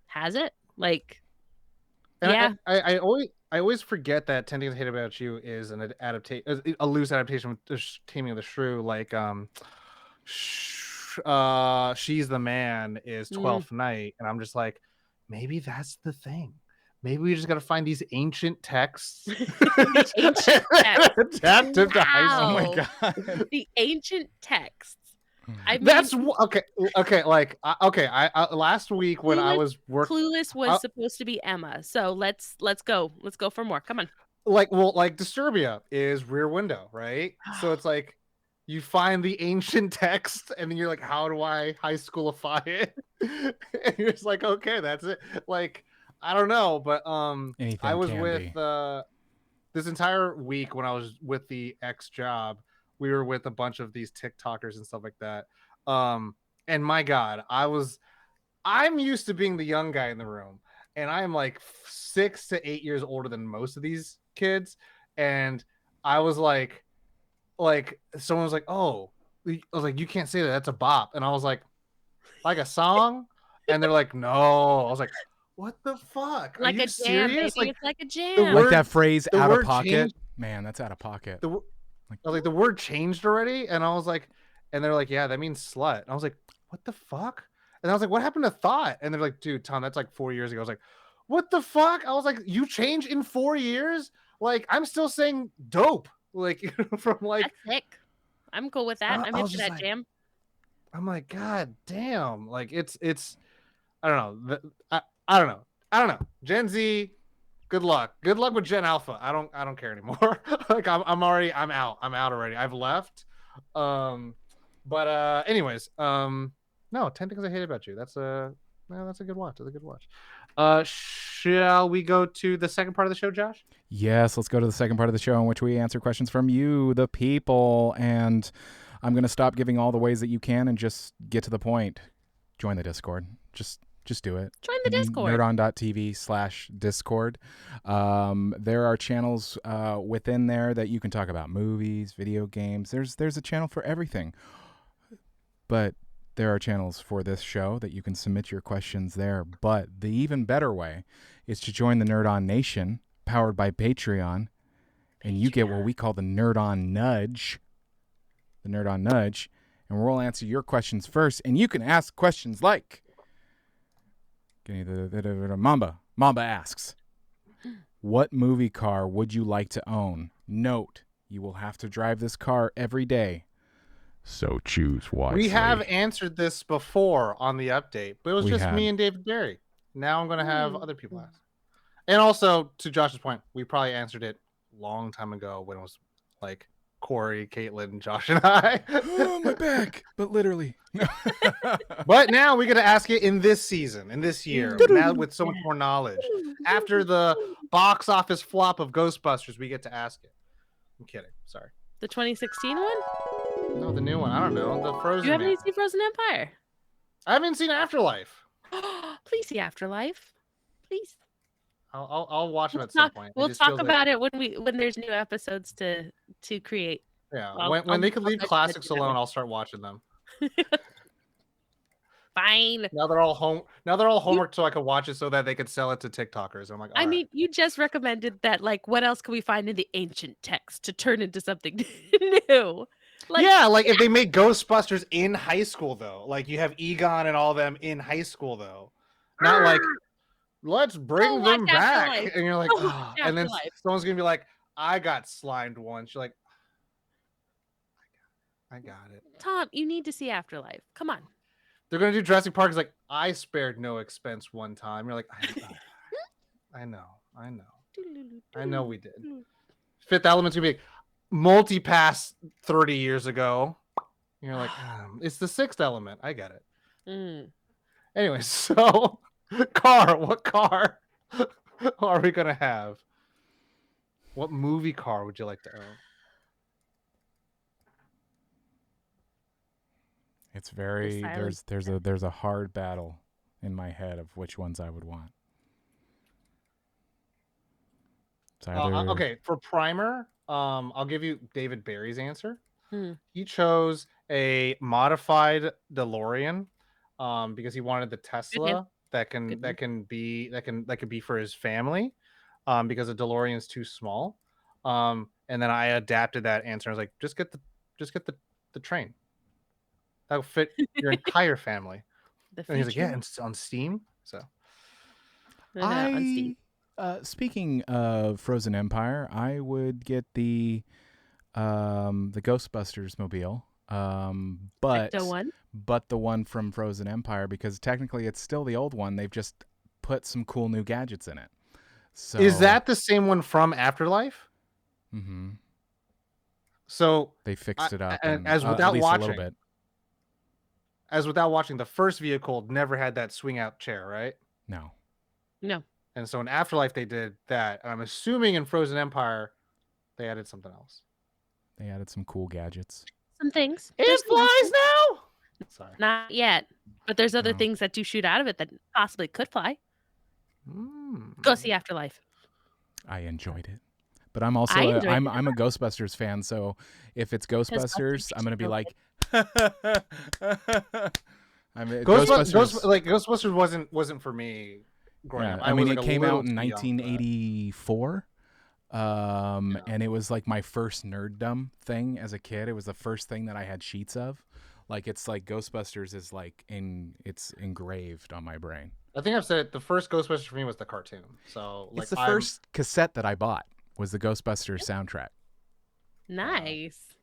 has it? Like, and yeah. I always forget that 10 Things I Hate About You is an adaptation, a loose adaptation of the Taming of the Shrew. Like, She's the Man is 12th Night, and I'm just like, maybe that's the thing. Maybe we just got to find these ancient texts. Ancient texts. Adapt to high school. Oh my god. The ancient texts. I mean, that's okay. Like, okay. I last week when I was working, Clueless was supposed to be Emma. So let's go for more. Come on. Like Disturbia is Rear Window, right? So it's like you find the ancient text, and then you're like, how do I high schoolify it? And you're just like, okay, that's it. Like, I don't know, but Anything I was can with be. This entire week when I was with the ex job, we were with a bunch of these TikTokers and stuff like that. And my God, I'm used to being the young guy in the room, and I am like 6 to 8 years older than most of these kids. and I was like someone was like, "Oh," I was like, "You can't say that. That's a bop." And I was like a song, and they're like, "No." I was like, "What the fuck? Are Like you a jam, serious?" baby. Like It's like a the jam. Like that word, phrase the "out of word pocket." changed. Man, that's out of pocket. The Like, I was like, the word changed already, and I was like, and they're like, "Yeah, that means slut." And I was like, "What the fuck?" And I was like, "What happened to thought?" And they're like, "Dude, Tom, that's like 4 years ago." I was like, "What the fuck?" I was like, "You changed in 4 years?" Like, I'm still saying dope. Like from like, That's sick. I'm cool with that. I'm I in was for just that like, jam. I'm like, God damn. Like it's I don't know. I don't know. I don't know. Gen Z, good luck. Good luck with Gen Alpha. I don't care anymore. Like I'm out. I'm out already. I've left. Um but anyways, no, 10 things I hate about you. That's a good watch. That's a good watch. Shall we go to the second part of the show, Josh? yes, let's go to the second part of the show in which we answer questions from you, the people. And I'm going to stop giving all the ways that you can and just get to the point. Join the Discord. Just do it. Join the Discord. Nerdon.tv/Discord. There are channels within there that you can talk about movies, video games. There's a channel for everything. But there are channels for this show that you can submit your questions there. But the even better way is to join the Nerd On Nation, powered by Patreon, and you get what we call the Nerd On Nudge. The Nerd On Nudge. And we'll answer your questions first. And you can ask questions like Mamba asks, what movie car would you like to own? Note, you will have to drive this car every day. So choose wisely. We have answered this before on the update, but it was just me and David Barry. Now I'm going to have other people ask. And also, to Josh's point, we probably answered it a long time ago when it was like Corey, Caitlin, Josh, and I. Oh, my back. But literally. But now we got to ask it in this season, in this year, now with so much more knowledge. After the box office flop of Ghostbusters, we get to ask it. I'm kidding. Sorry. The 2016 one? No, the new one. I don't know. The Frozen. You haven't Man. seen Frozen Empire? I haven't seen Afterlife. Please see Afterlife. Please. I'll watch them at some point. We'll talk about it when there's new episodes to create. Yeah, when they can leave classics alone, I'll start watching them. Fine. Now they're all homework, so I can watch it so that they could sell it to TikTokers. I'm like, I mean, you just recommended that. Like, what else can we find in the ancient text to turn into something new? Like, yeah, like if they made Ghostbusters in high school, though, like you have Egon and all them in high school, though, not like let's bring them back, Afterlife. And you're like, oh. And then someone's gonna be like, I got slimed once. You're like, I got it. Tom, you need to see Afterlife. Come on. They're gonna do Jurassic Park. Is like, I spared no expense one time. You're like, I know we did. Fifth Element's gonna be like, multi-pass 30 years ago. You're like, it's the Sixth Element. I get it. Anyway, so what car are we gonna have? What movie car would you like to own? It's very there's a hard battle in my head of which ones I would want. Okay, for primer, I'll give you David Barry's answer. He chose a modified DeLorean because he wanted the Tesla that can be for his family because the DeLorean's too small. And then I adapted that answer. I was like, just get the train. That'll fit your entire family. And he's like, yeah, and it's on Steam. So on Steam. Speaking of Frozen Empire, I would get the Ghostbusters mobile, but the one from Frozen Empire, because technically it's still the old one. They've just put some cool new gadgets in it. So is that the same one from Afterlife? Mm-hmm. So they fixed it up, and as without watching, a little bit. As without watching, the first vehicle never had that swing out chair, right? No. And so in Afterlife they did that. And I'm assuming in Frozen Empire they added something else. They added some cool gadgets. Some things. It flies now. Sorry. Not yet. But there's other things that do shoot out of it that possibly could fly. Go see Afterlife. I enjoyed it. But I'm also I enjoyed it I'm a Ghostbusters fan, so if it's because Buster Ghostbusters, I'm makes you gonna be feel like, I mean, Ghost Ghostbusters. like Ghostbusters wasn't for me growing up. Yeah, I I mean, was like it a came little out in too young for that. 1984. Yeah. And it was like my first nerddom thing as a kid. It was the first thing that I had sheets of. Like it's like Ghostbusters is like it's engraved on my brain. I think I've said it. The first Ghostbusters for me was the cartoon. So It's like the I'm first cassette that I bought was the Ghostbusters soundtrack. wow. nice.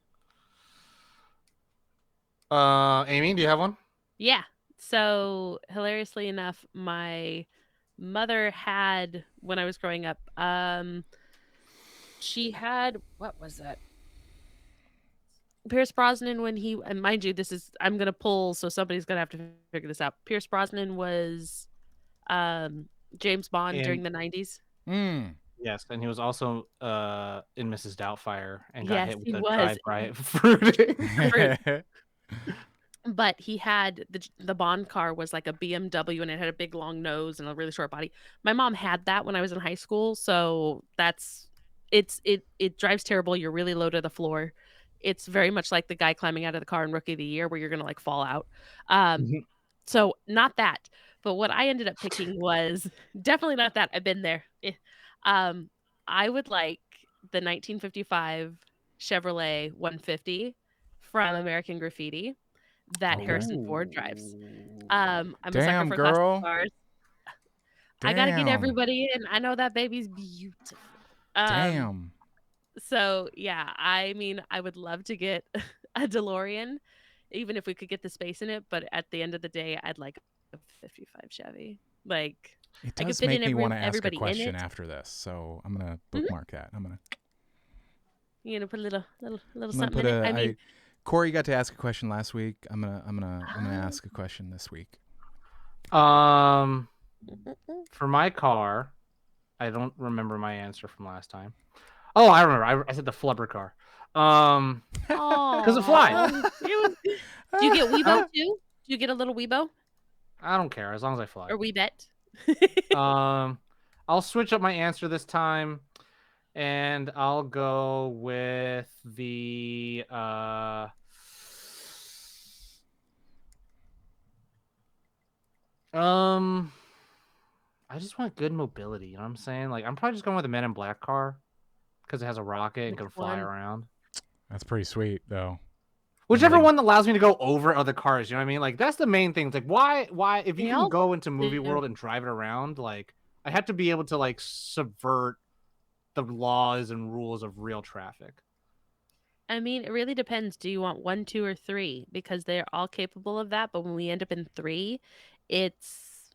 Amy, do you have one? Yeah. So hilariously enough, my mother had when I was growing up, she had what was that? Pierce Brosnan when he and mind you, this is I'm gonna pull, so somebody's gonna have to figure this out. Pierce Brosnan was um James Bond during And the 90s. Mm. yes, and he was also in Mrs. Doubtfire and got Yes, hit with he a was. drive-by fruiting. Fruit. But he had the Bond car was like a BMW and it had a big long nose and a really short body. My mom had that when I was in high school, so it drives terrible. You're really low to the floor. It's very much like the guy climbing out of the car in Rookie of the Year where you're gonna like fall out. Um, Mhm. so not that, but what I ended up picking was definitely not that. I've been there. Um, I would like the 1955 Chevrolet 150 from American Graffiti that Okay. Harrison Ford drives. Ooh. I'm a sucker Damn, for classic girl. cars. I gotta get Damn. everybody in. I know that baby's beautiful. Um, Damn. so yeah, I mean, I would love to get a DeLorean, even if we could get the space in it. But at the end of the day, I'd like a 55 Chevy. Like It I could does fit in make me want to ask a everybody in question it. after this, so I'm gonna Mhm. bookmark that. You know, put a little I'm gonna something put in it. a I mean, I Corey got to ask a question last week. I'm gonna ask a question this week. Um, for my car, I don't remember my answer from last time. Oh, I remember. I said the flubber car. Because it flies. oh, do you get I Weebo don't, too? Do you get a little Weebo I don't care as long as I fly. or Weebet? Um, I'll switch up my answer this time, and I'll go with the um. I just want good mobility. You know what I'm saying? Like I'm probably just going with the Men in Black car because it has a rocket and Which can fly one? around. That's pretty sweet, though. I'm Whichever like, one that allows me to go over other cars, you know what I mean? Like that's the main thing. It's like why if you They can all go into movie do. world and drive it around, like I have to be able to like subvert the laws and rules of real traffic. I mean, it really depends. Do you want one, two, or three? Because they're all capable of that. But when we end up in three, it's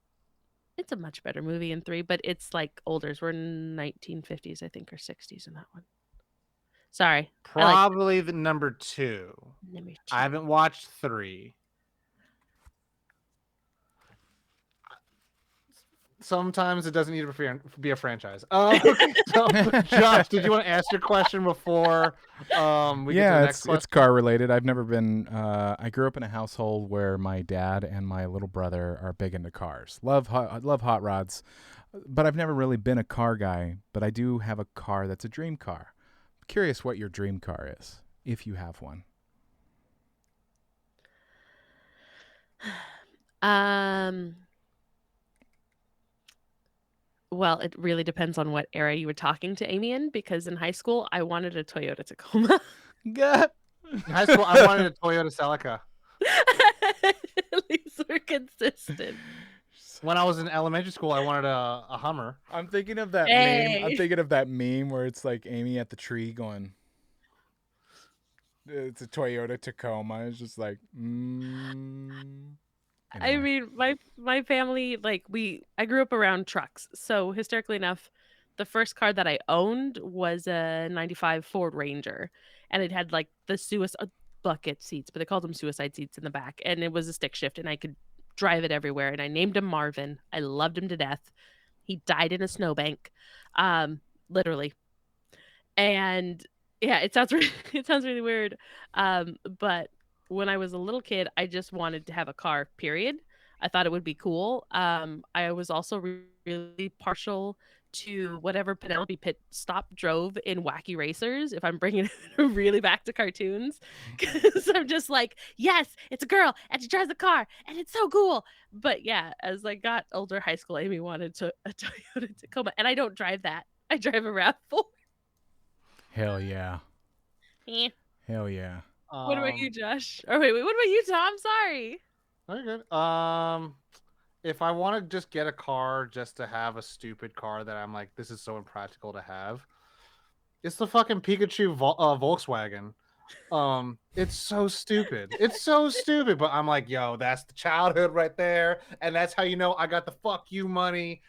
it's a much better movie in three. But it's like olders. We're in 1950s, I think, or 60s in that one. Sorry, I like Probably the number two. number I two. haven't watched three. Sometimes it doesn't need to be a franchise. Okay, so Josh, did you want to ask your question before we get to the yeah, next it's question? car related. I've never been. I grew up in a household where my dad and my little brother are big into cars. Love hot rods, but I've never really been a car guy. But I do have a car that's a dream car. Curious what your dream car is, if you have one. Um. Well, it really depends on what era you were talking to Amy in, because in high school I wanted a Toyota Tacoma. Gah. In high school, I wanted a Toyota Celica. At least we're consistent. When I was in elementary school, I wanted a Hummer. I'm thinking of that meme. I'm Hey. thinking of that meme where it's like Amy at the tree going. It's a Toyota Tacoma. It's just like, I Anyway. mean, my family, like I grew up around trucks. So historically enough, the first car that I owned was a 95 Ford Ranger, and it had like the suicide bucket seats, but they called them suicide seats in the back, and it was a stick shift and I could drive it everywhere, and I named him Marvin. I loved him to death. He died in a snowbank. Literally. And yeah, it sounds it sounds really weird. But when I was a little kid, I just wanted to have a car, period. I thought it would be cool. I was also really partial to whatever Penelope Pit stop drove in Wacky Racers, if I'm bringing it really back to cartoons, because I'm just like, yes, it's a girl and she drives a car and it's so cool. But yeah, as I got older, high school, Amy wanted a Toyota Tacoma, and I don't drive that. I drive a RAV4. Hell yeah. Eh. Hell yeah. What about you, Josh? Or wait, what about you, Tom? Sorry. Very good. If I want to just get a car just to have a stupid car that I'm like, this is so impractical to have, it's the fucking Pikachu Volkswagen. It's so stupid. It's so stupid, but I'm like, yo, that's the childhood right there, and that's how you know I got the fuck you money.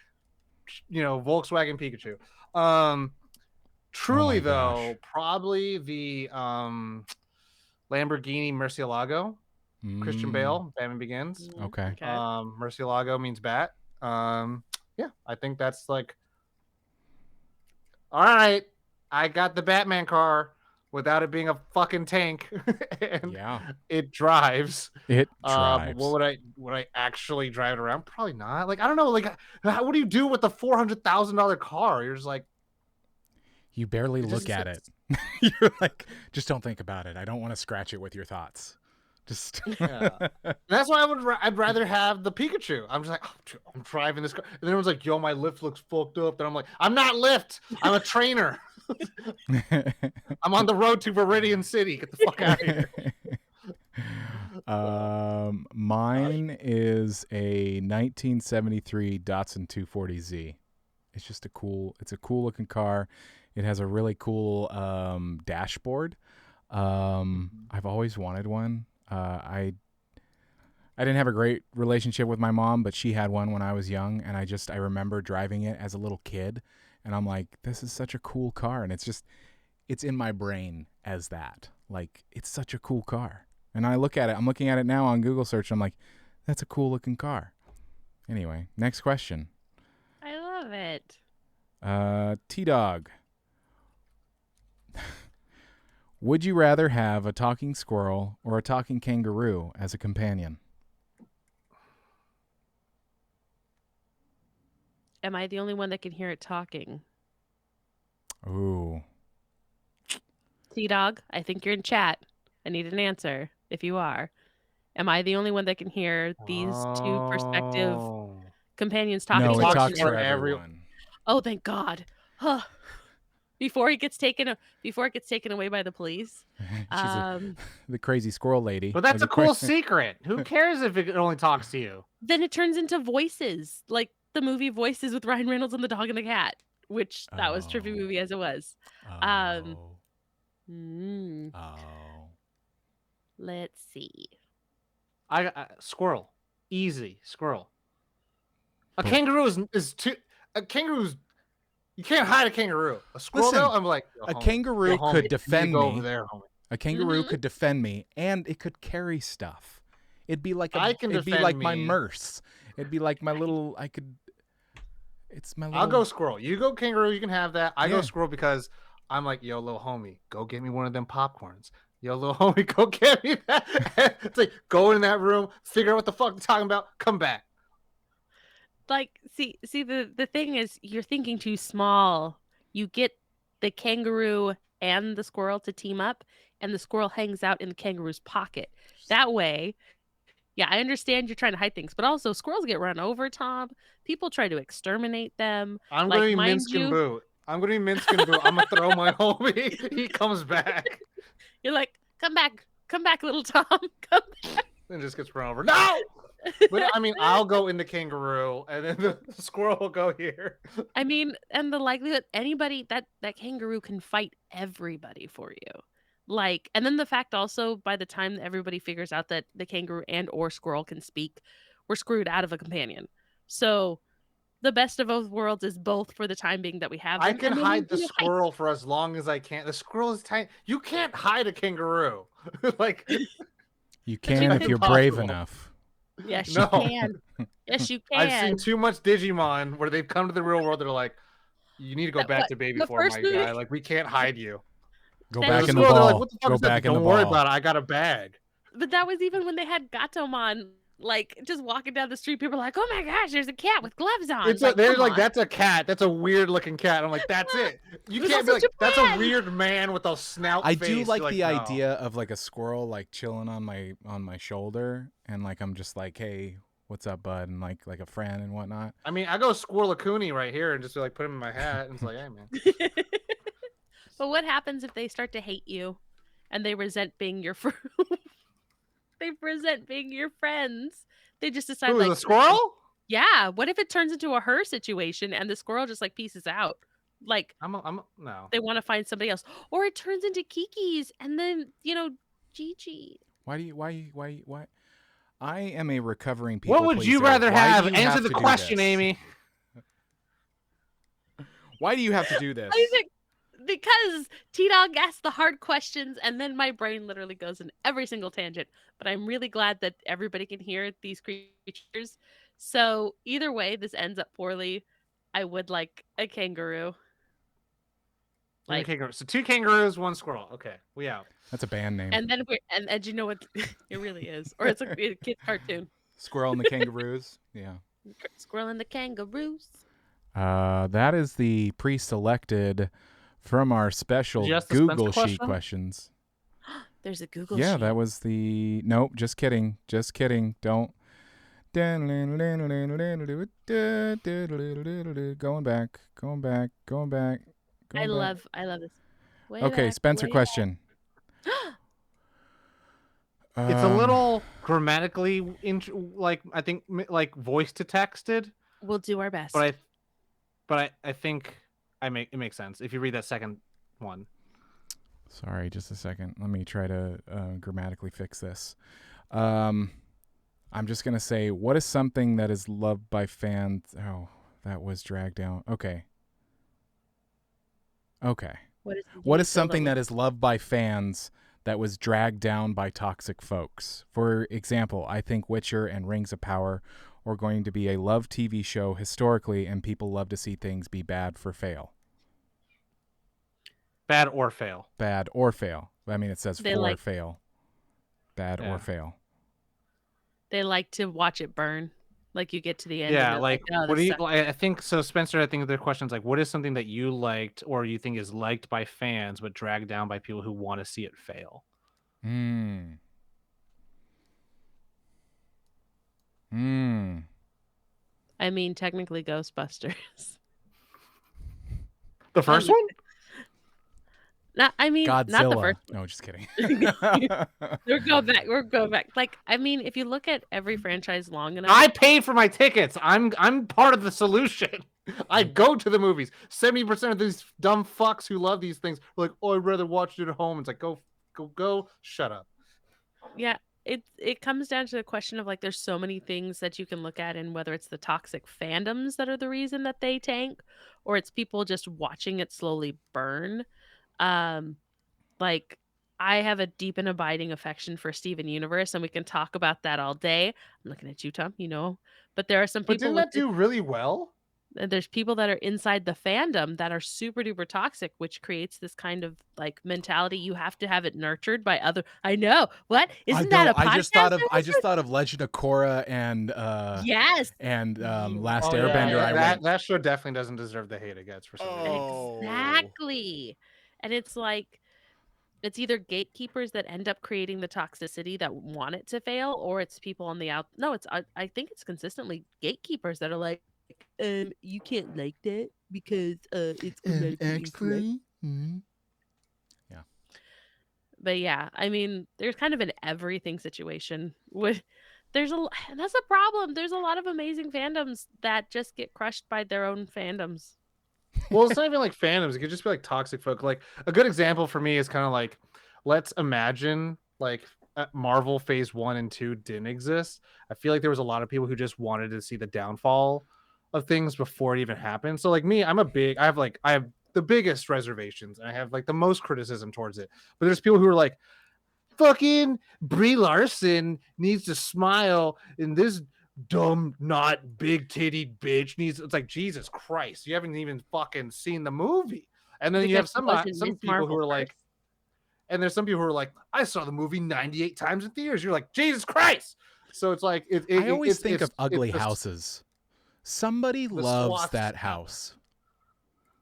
Volkswagen Pikachu. Truly though, gosh. probably the Lamborghini Murcielago. Christian Bale, Batman Begins. Okay. Murcielago means bat. Yeah, I think that's like, all right, I got the Batman car without it being a fucking tank, and Yeah. it drives. It drives. What would I actually drive it around? Probably not. Like, I don't know. Like, what do you do with the $400,000 car? You're just like, you barely look at it. You're like, just don't think about it. I don't want to scratch it with your thoughts. Just yeah. That's why I'd rather have the Pikachu. I'm just like, oh, I'm driving this car, and then everyone's like, yo, my lift looks fucked up. Then I'm like, I'm not Lyft. I'm a trainer. I'm on the road to Viridian City. Get the fuck out of here. Mine is a 1973 Datsun 240Z. It's just a cool looking car. It has a really cool dashboard. I've always wanted one. I didn't have a great relationship with my mom, but she had one when I was young, and I remember driving it as a little kid, and I'm like, this is such a cool car, and it's in my brain as that. Like, it's such a cool car. And I'm looking at it now on Google search, and I'm like, that's a cool looking car. Anyway, next question. I love it. T-Dog. Would you rather have a talking squirrel or a talking kangaroo as a companion? Am I the only one that can hear it talking? Ooh. T-Dog, I think you're in chat. I need an answer if you are. Am I the only one that can hear these two perspective companions talking? No, it talks for everyone. Oh, thank God. Huh. Before it gets taken away by the police. The crazy squirrel lady. But that's a cool secret. Who cares if it only talks to you? Then it turns into Voices, like the movie Voices with Ryan Reynolds and the dog and the cat, which that was Trippy movie as it was. Let's see. Squirrel, easy squirrel. A kangaroo is too. A kangaroo's. You can't hide a kangaroo. A squirrel, Listen, though, I'm like, a kangaroo could defend me. Over there, homie. A kangaroo could defend me, and it could carry stuff. It'd be like it'd be like my Merce. It'd be like my little. It's my little. I'll go squirrel. You go kangaroo. You can have that. I go squirrel because I'm like, yo, little homie, go get me one of them popcorns. Yo, little homie, go get me that. It's like, go in that room, figure out what the fuck they're talking about, come back. Like, see, the thing is, you're thinking too small. You get the kangaroo and the squirrel to team up, and the squirrel hangs out in the kangaroo's pocket. That way, yeah, I understand you're trying to hide things, but also squirrels get run over, Tom. People try to exterminate them. I'm going to be Minsk and Boot. I'm going to be Minsk and Boot. I'm going to throw my homie. He comes back. You're like, come back, little Tom. Come back. And just gets run over. No! But I mean, I'll go in the kangaroo, and then the squirrel will go here. I mean, and the likelihood anybody that kangaroo can fight everybody for you, like, and then the fact also by the time that everybody figures out that the kangaroo and or squirrel can speak, we're screwed out of a companion. So, the best of both worlds is both for the time being that we have. I can hide the squirrel for as long as I can. The squirrel is tiny. You can't hide a kangaroo. Like, you can if you're brave enough. Yes, you can. Yes, you can. I've seen too much Digimon where they've come to the real world. They're like, you need to go back to baby form, my guy. Like, we can't hide you. Go back in the ball. Like, what the fuck go is back that? in the Don't ball. worry about it. I got a bag. But that was even when they had Gatomon. Like just walking down the street, people are like, "Oh my gosh, there's a cat with gloves on." It's Like, they're come like, on. that's a cat. That's a weird looking cat. I'm like, that's it. You It was can't also be like, that's a Japan. weird man with a snout I face. do You're like like, the no. idea of like a squirrel like chilling on my shoulder, and like I'm just like, hey, what's up, bud, and like a friend and whatnot. I mean, I go Squirrel Cooney right here and just like put him in my hat and it's like, hey man. But what happens if they start to hate you and they resent being your they resent being your friends? They just decide Who, like, the squirrel? yeah, what if it turns into a her situation and the squirrel just like pieces out? Like No. they want to find somebody else. Or it turns into Kiki's and then, Gigi. Why? I am a recovering people What would you pleaser. rather Why have? do you Answer have the to do question, this? Amy. Why do you have to do this? I think because T-Dog asks the hard questions and then my brain literally goes in every single tangent. But I'm really glad that everybody can hear these creatures. So either way, this ends up poorly. I would like a kangaroo. Like, Kangaroo. So 2 kangaroos, 1 squirrel. Okay, we out. That's a band name. and then and you know what? It really is. Or it's a kid's cartoon. Squirrel and the Kangaroos. Yeah. Squirrel and the kangaroos. That is the pre-selected from our special Just the Google Spencer Sheet question? questions. There's a Google Yeah, sheet. that was the. Nope, just kidding. Just kidding. Don't. Going back. I love this. Way Okay, back, Spencer way question. It's a little grammatically like I think like voice to texted, We'll do our best. but I think it makes sense if you read that second one. Sorry, just a second. Let me try to grammatically fix this. I'm just going to say, what is something that is loved by fans? Oh, that was dragged down. Okay. What is something that is loved by fans that was dragged down by toxic folks? For example, I think Witcher and Rings of Power are going to be a loved TV show historically, and people love to see things be bad for fail. Bad or fail. Bad or fail. I mean, it says They for like- fail. Bad Yeah. or fail. They like to watch it burn. Like you get to the end. Yeah, and like oh, what do this you? sucks. I think so, Spencer. I think their question's like, what is something that you liked or you think is liked by fans but dragged down by people who want to see it fail? I mean, technically Ghostbusters. The first one? I mean, Godzilla. not the first. No, just kidding. We're going back. Like, I mean, if you look at every franchise long enough, I paid for my tickets. I'm part of the solution. I go to the movies. 70% of these dumb fucks who love these things are like, oh, I'd rather watch it at home. It's like, go, shut up. yeah, it comes down to the question of like, there's so many things that you can look at, and whether it's the toxic fandoms that are the reason that they tank, or it's people just watching it slowly burn. Like I have a deep and abiding affection for Steven Universe, and we can talk about that all day. I'm looking at you, Tom. But there are some But people didn't that do really well? there's people that are inside the fandom that are super duper toxic, which creates this kind of like mentality. You have to have it nurtured by other. I know what isn't that a podcast? I just thought of Legend of Korra and yes and Last Oh, Airbender. yeah, that show definitely doesn't deserve the hate it gets for some reason. exactly, and it's like it's either gatekeepers that end up creating the toxicity that want it to fail, or it's people on the out. No, it's I think it's consistently gatekeepers that are like, you can't like that because it's actually. Yeah. But yeah, I mean, there's kind of an everything situation with that's a problem. There's a lot of amazing fandoms that just get crushed by their own fandoms. Well, it's not even like fandoms. It could just be like toxic folk. Like a good example for me is kind of like, let's imagine like Marvel Phase 1 and 2 didn't exist. I feel like there was a lot of people who just wanted to see the downfall of things before it even happened. So like me, I have the biggest reservations and I have like the most criticism towards it. But there's people who are like, fucking Brie Larson needs to smile in this dumb, not big tittied bitch needs. It's like, Jesus Christ, you haven't even fucking seen the movie. And then you have some people who are like, and there's some people who are like, I saw the movie 98 times in theaters. You're like, Jesus Christ. So it's like I always think it's of ugly the, houses. Somebody the loves SWAT. that house.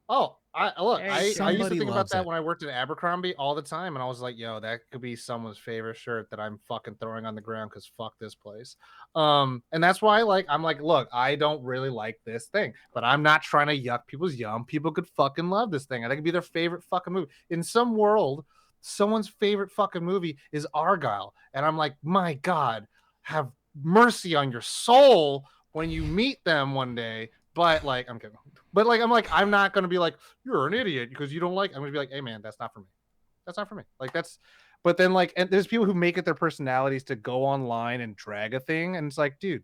Oh, Very I true. used to Somebody think about loves that it. when I worked at Abercrombie all the time, and I was like, yo, that could be someone's favorite shirt that I'm fucking throwing on the ground because fuck this place. And that's why I'm like, look, I don't really like this thing, but I'm not trying to yuck people's yum. People could fucking love this thing. I think it'd be their favorite fucking movie. In some world, someone's favorite fucking movie is Argyle, and I'm like, my God, have mercy on your soul when you meet them one day. But like, I'm kidding. But like, I'm not gonna be like, you're an idiot because you don't like. I'm gonna be like, hey man, that's not for me. That's not for me. Like that's. But then like, and there's people who make it their personalities to go online and drag a thing, and it's like, dude,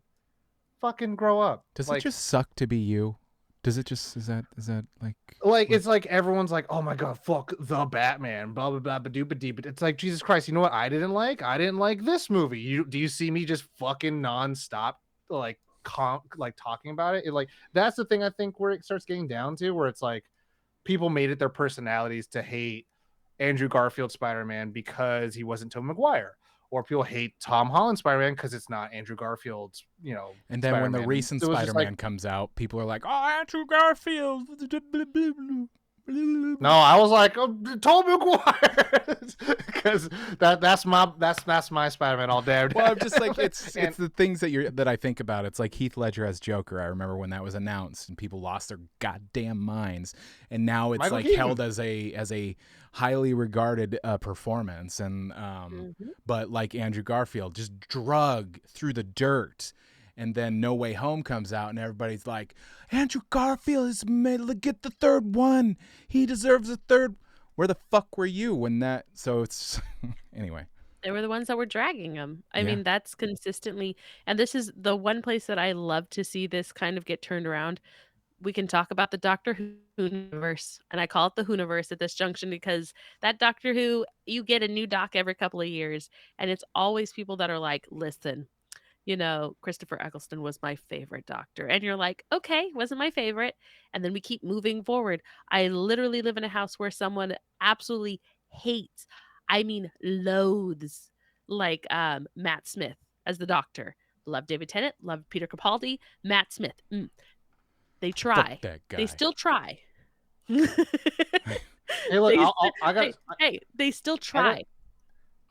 fucking grow up. Does it just suck to be you? Does it just is that like it's like everyone's like, oh my god, fuck the Batman, blah blah blah, ba doo ba dee. But it's like, Jesus Christ, you know what? I didn't like this movie. Do you see me just fucking nonstop like talking about it? Like that's the thing I think where it starts getting down to, where it's like people made it their personalities to hate Andrew Garfield Spider-Man because he wasn't Tobey Maguire, or people hate Tom Holland Spider-Man because it's not Andrew Garfield's, And then when the Spider-Man. recent It was just Spider-Man comes out, people are like, "Oh, Andrew Garfield." no, I was like, oh, Tobey Maguire, because that's my Spider-Man all day. Well, I'm just like, it's And- the things that I think about. It's like Heath Ledger as Joker. I remember when that was announced and people lost their goddamn minds, and now it's Michael like Keaton. held as a highly regarded performance. And but like Andrew Garfield, just drug through the dirt. And then No Way Home comes out, and everybody's like, Andrew Garfield is made to get the third one. He deserves a third. Where the fuck were you when that? So it's anyway. They were the ones that were dragging him. I Yeah. mean, that's consistently, and this is the one place that I love to see this kind of get turned around. We can talk about the Doctor Who universe, and I call it the Whoniverse at this junction because that Doctor Who, you get a new doc every couple of years, and it's always people that are like, listen, Christopher Eccleston was my favorite Doctor. And you're like, okay, wasn't my favorite. And then we keep moving forward. I literally live in a house where someone absolutely hates, I mean, loathes, like Matt Smith as the Doctor. Love David Tennant, love Peter Capaldi, Matt Smith. They try. Fuck that guy. They still try. Hey, look, they still try.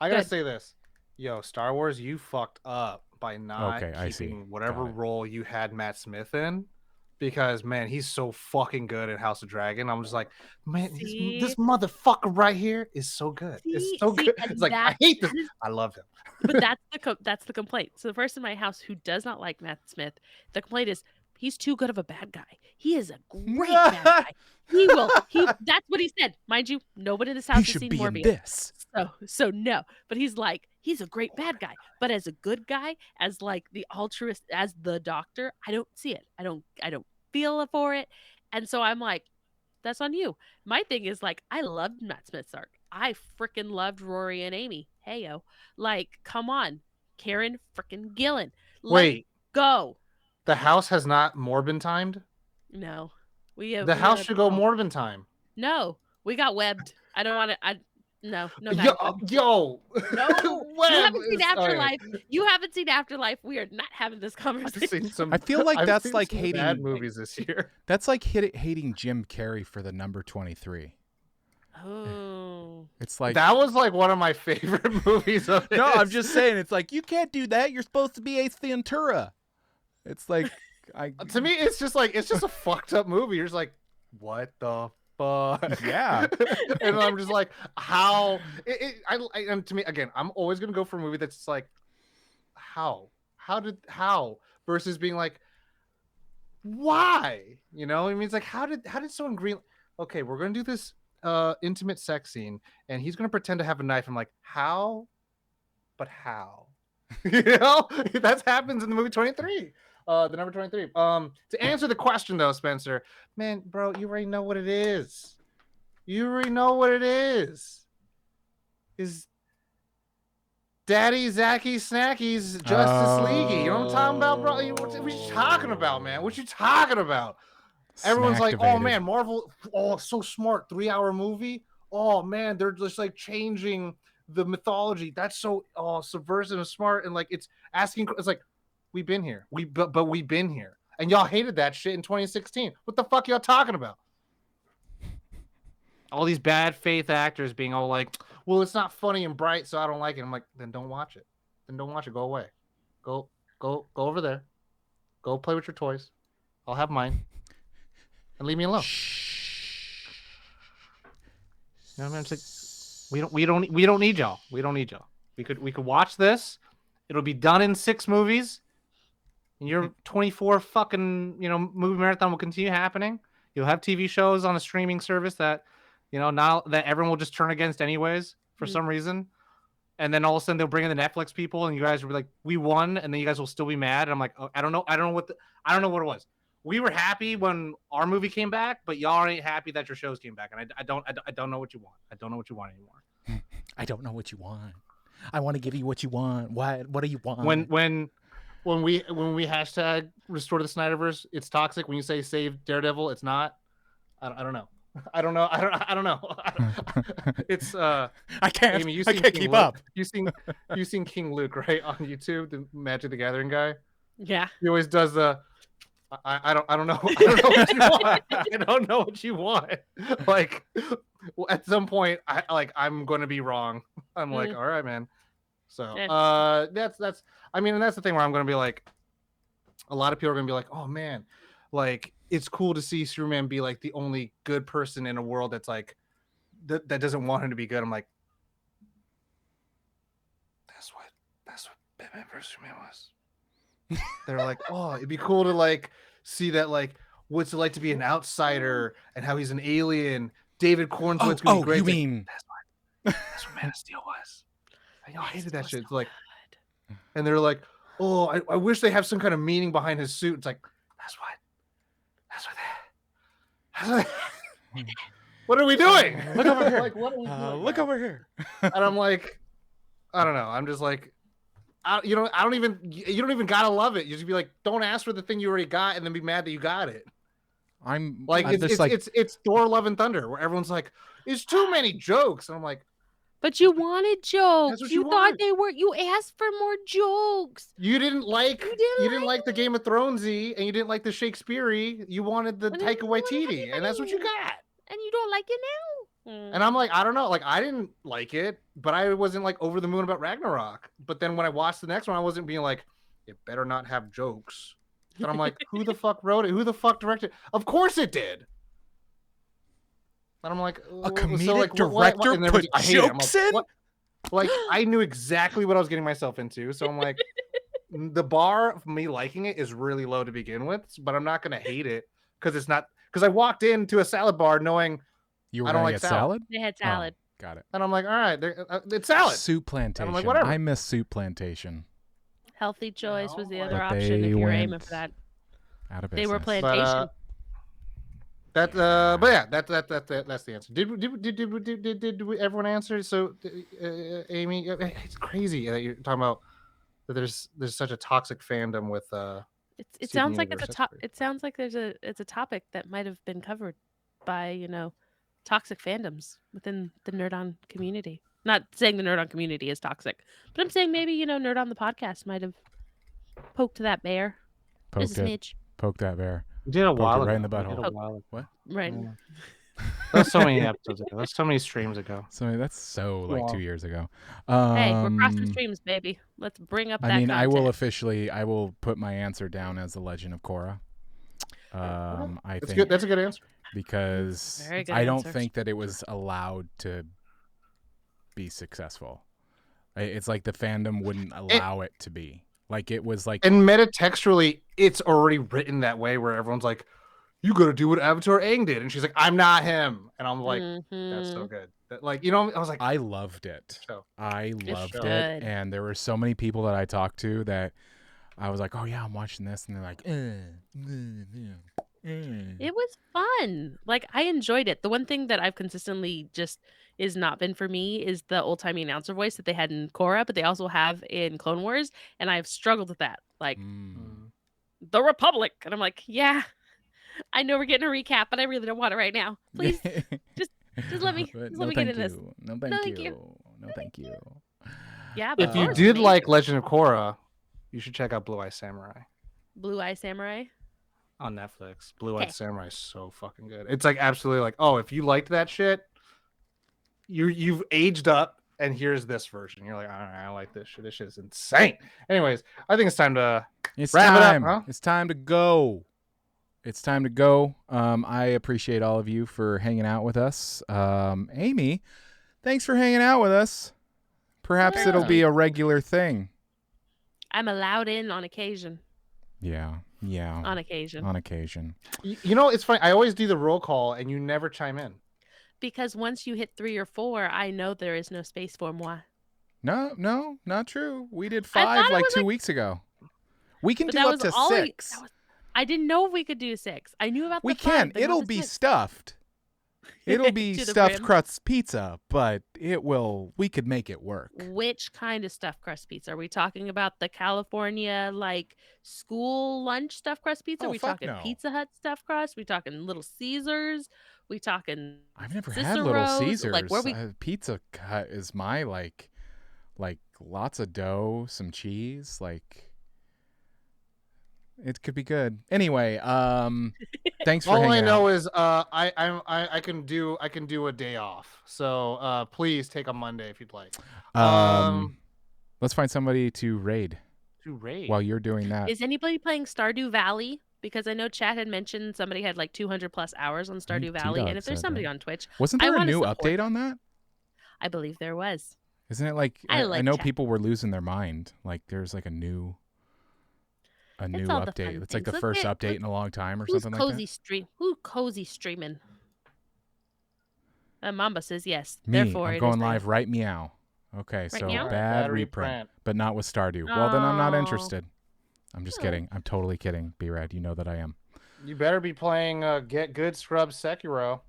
I gotta Good. say this. Yo, Star Wars, you fucked up by not Okay, I see. keeping whatever Got it. role you had Matt Smith in, because man, he's so fucking good at House of Dragon. I'm just like, man, See? this motherfucker right here is so good. It's so good. and It's like, I hate this. I love him. But that's the complaint. So the person in my house who does not like Matt Smith, the complaint is he's too good of a bad guy. He is a great bad guy. That's what he said. Mind you, nobody in this house He has should seen be Morbius. in this. So no. But he's like, he's a great bad guy. But as a good guy, as like the altruist, as the Doctor, I don't see it. I don't feel for it. And so I'm like, that's on you. My thing is like, I loved Matt Smith's arc. I freaking loved Rory and Amy. Hey yo. Like, come on. Karen freaking Gillan. Wait, Go. the house has not Morbin timed? No. We House should go Morbin time. No. We got webbed. I don't want to no time. Yo. No. Web You haven't seen is- Afterlife. You haven't seen Afterlife. We are not having this I've conversation. seen some. I feel like I've that's seen like some hating bad movies this year. That's like hating Jim Carrey for the number 23. Oh. It's like That was like one of my favorite movies of no, I'm his. just saying. It's like you can't do that. You're supposed to be Ace Ventura. It's like To me, it's just a fucked up movie. You're just like, what the fuck? Yeah. And I'm just like, how? And to me, again, I'm always gonna go for a movie that's just like, how versus being like, why? You know, I mean, it's like, how did someone green? Okay, we're gonna do this intimate sex scene, and he's gonna pretend to have a knife. I'm like, how? But how? You know, that happens in the movie 23. The number 23. To answer the question though, Spencer, man, bro, you already know what it is. You already know what it is. Is Daddy Zacky Snacky's Justice League? You know what I'm talking about, bro? What you talking about, man? What you talking about? Everyone's like, oh man, Marvel, oh, so smart, 3-hour movie. Oh man, they're just like changing the mythology. That's so subversive and smart, and like it's asking. It's like we've been here. But we've been here, and y'all hated that shit in 2016. What the fuck y'all talking about? All these bad faith actors being all like, well, it's not funny and bright, so I don't like it. I'm like, then don't watch it. Then don't watch it. Go away. Go over there. Go play with your toys. I'll have mine. And leave me alone. You know what I mean? It's like, we don't need y'all. We don't need y'all. We could watch this. It'll be done in 6 movies. And your 24 fucking, movie marathon will continue happening. You'll have TV shows on a streaming service that, now that everyone will just turn against anyways for some reason. And then all of a sudden they'll bring in the Netflix people and you guys will be like, we won, and then you guys will still be mad. And I'm like, I don't know what it was. We were happy when our movie came back, but y'all ain't happy that your shows came back. And I don't know what you want. I don't know what you want anymore. I don't know what you want. I want to give you what you want. What do you want? When we hashtag restore the Snyderverse, it's toxic. When you say save Daredevil, it's not. I don't know. I don't know. It's I can't. Amy, I can't keep up. You seen King Luke, right, on YouTube, the Magic the Gathering guy? Yeah. He always does the I don't know. I don't know what you want. I don't know what you want. Like at some point I'm going to be wrong. I'm like, all right, man. So that's I mean, and that's the thing where I'm going to be like, a lot of people are going to be like, oh man, like it's cool to see Superman be like the only good person in a world that's like that doesn't want him to be good. I'm like, that's what Batman vs Superman was. They're like, oh, it'd be cool to like see that, like, what's it like to be an outsider and how he's an alien. David Cornswood's gonna be great. You mean that's what Man of Steel was. I hated that shit. It's like, and they're like, oh, I wish they have some kind of meaning behind his suit. It's like, that's what are we doing? Look over here. Like, what are we doing? Look over here. And I'm like, I don't know. I'm just like, you don't even gotta love it. You just be like, don't ask for the thing you already got and then be mad that you got it. I'm like, I'm it's Thor: Love and Thunder, where everyone's like, it's too many jokes, and I'm like, but you wanted jokes. That's what You you thought wanted. they were. You asked for more jokes. you didn't like the Game of Thronesy, and you didn't like the Shakespeare-y. You wanted the And then Taika you wanted Waititi, and that's what you got. And you don't like it now. And I'm like, I don't know. Like, I didn't like it, but I wasn't like over the moon about Ragnarok. But then when I watched the next one, I wasn't being like, it better not have jokes. And I'm like, who the fuck wrote it? Who the fuck directed it? Of course it did. And I'm like, a comedic so, like, director and put I hate it. I'm jokes like, in? what? Like, I knew exactly what I was getting myself into. So I'm like, the bar of me liking it is really low to begin with, but I'm not going to hate it because I walked into a salad bar knowing You were I don't gonna like get salad. They had salad. Oh, got it. And I'm like, all right, it's salad. Soup Plantation. I'm like, whatever. I miss Soup Plantation. Healthy choice was the other But option they if you're aiming went for that. Out of They were business. plantation. But yeah, that's the answer. Did everyone answer? So, Amy, it's crazy that you're talking about that. There's such a toxic fandom with. It Steven sounds like Universe. it's a top. It sounds like it's a topic that might have been covered by toxic fandoms within the Nerd On community. Not saying the Nerd On community is toxic, but I'm saying maybe Nerd On the podcast might have poked that bear. Just a smidge. Poke that bear. We did a while right ago. in the We did butthole. a while ago. What? Right. Yeah. That's so many episodes ago. That's so many streams ago. So that's so like Yeah. 2 years ago. Hey, we're crossing streams, baby. Let's bring up that I mean, I will content. I will put my answer down as the Legend of Korra. I That's think good. That's a good answer. because Very good I don't answer. think that it was allowed to be successful. It's like the fandom wouldn't allow it to be. Like it was like And metatextually, it's already written that way where everyone's like, you gotta do what Avatar Aang did. And she's like, I'm not him. And I'm like, that's so good. That, like, I was like, I loved it. show. I loved good. it. And there were so many people that I talked to that I was like, oh yeah, I'm watching this. And they're like, It was fun. Like I enjoyed it. The one thing that I've consistently just is not been for me is the old timey announcer voice that they had in Korra, but they also have in Clone Wars, and I've struggled with that. Like the Republic, and I'm like, yeah, I know we're getting a recap, but I really don't want it right now. Please, just let me, But just no, let me get thank in this. you. No, No, thank thank you. you. thank you. Yeah, but If you Korra's did amazing. like Legend of Korra, you should check out Blue Eye Samurai Blue Eye Samurai. on Netflix. Blue Eye Okay. Samurai is so fucking good. It's like absolutely like, oh, if you liked that shit, you've aged up, and here's this version. You're like, all right, I like this shit. This shit is insane. Anyways, I think it's time to It's wrap time. it up, huh? It's time to go. It's time to go. I appreciate all of you for hanging out with us. Amy, thanks for hanging out with us. Perhaps Yeah. it'll be a regular thing. I'm allowed in on occasion. Yeah. On occasion. On occasion. You know, it's funny. I always do the roll call, and you never chime in. Because once you hit 3 or 4, I know there is no space for moi. No, not true. We did I thought 5 it like was 2 weeks ago. We can But do that up was to all 6. I didn't know if we could do 6. I knew about We the 5, can. but not It'll the be 6. stuffed. It'll be To the stuffed brim. crust pizza, but we could make it work. Which kind of stuffed crust pizza? Are we talking about the California like school lunch stuffed crust pizza? Oh, Are we fuck talking no. Pizza Hut stuffed crust? We talking Little Caesars? We talking I've never had Little Cicero's? Caesars. Like where we Pizza Hut is my like lots of dough, some cheese, like it could be good. Anyway, thanks for All hanging I know out. is I can do a day off. So please take a Monday if you'd like. Let's find somebody to raid To raid. while you're doing that. Is anybody playing Stardew Valley? Because I know chat had mentioned somebody had like 200 plus hours on think Stardew Valley, and T-Dog if there's said somebody that. on Twitch, Wasn't I there a wanna new support update them. on that? I believe there was. Isn't it like I I like know chat. people were losing their mind. Like there's like a new all the update. fun It's like the things. first Look, update in a long time or Who's something like cozy that. Who cozy streaming? Mamba says yes. Me, Therefore, I'm it is going real. live right meow. Okay, so meow? Alright, bad bad reprint, reprint. but not with Stardew. Well, then I'm not Oh. interested. I'm just Oh. kidding. I'm totally kidding. B-Rad, you know that I am. You better be playing Get Good Scrub Sekiro.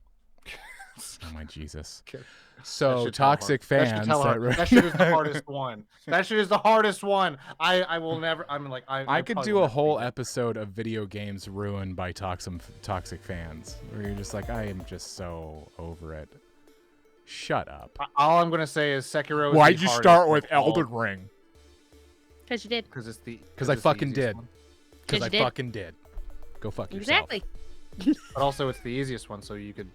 Oh my Jesus. Okay. So should tell her. toxic That fans. should tell her. That shit is the hardest one. That shit is the hardest one. I will never. I'm like I could probably do will a never whole beat it. episode of video games ruined by toxic fans, where you're just like, I am just so over it. Shut up. All I'm gonna say is Sekiro. Is Why'd the you hardest start of with all- Elden Ring? Because you did. Because it's the. Because I it's the fucking easiest did. one. Because I you did. fucking did. Go fuck yourself. Exactly. But also, it's the easiest one, so you could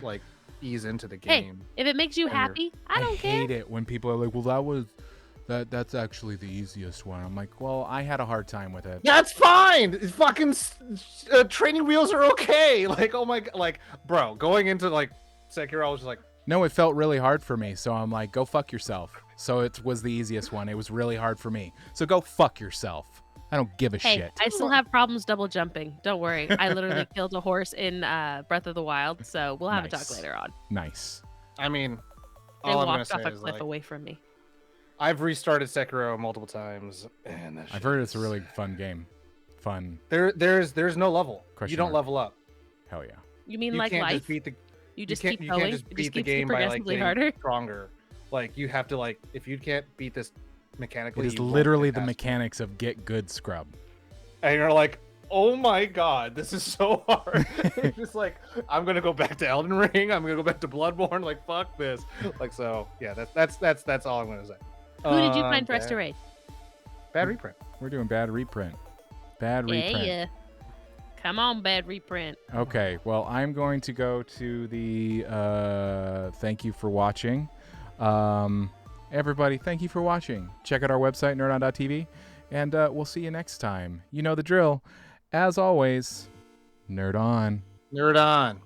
like ease into the Hey, game. if it makes you And you're- happy, I don't care. hate it when people are like, well, that's actually the easiest one. I'm like, well, I had a hard time with it. That's fine. It's fucking training wheels are okay. Like, oh my god, like, bro, going into like Sekiro, I was just like, No, it felt really hard for me. So I'm like, go fuck yourself. So it was the easiest one. It was really hard for me. So go fuck yourself. I don't give a Hey, shit. I still have problems double jumping. Don't worry. I literally killed a horse in Breath of the Wild, so we'll have a Nice. talk later on. Nice. I mean, They all I'm gonna walked say off a is cliff like, away from me. I've restarted Sekiro multiple times, and that I've shit heard it's a is- really fun game. Fun. There's no level. Question You don't mark. level up. Hell yeah. You mean You like can't life? just beat the. You just you can't, keep you going? can't just It beat just the keeps game by like progressively getting harder? stronger. Like you have to like if you can't beat this mechanically, It is you won't literally get the past it. mechanics of get good scrub. And you're like, oh my god, this is so hard. It's just like I'm gonna go back to Elden Ring. I'm gonna go back to Bloodborne. Like fuck this. Like so, yeah. That's all I'm gonna say. Who did you find for us to raid? Bad reprint. We're doing bad reprint. Bad reprint. Yeah. Come on, bad reprint. Okay, well, I'm going to go to the thank you for watching. Everybody, thank you for watching. Check out our website, nerdon.tv, and we'll see you next time. You know the drill. As always, nerd on. Nerd on.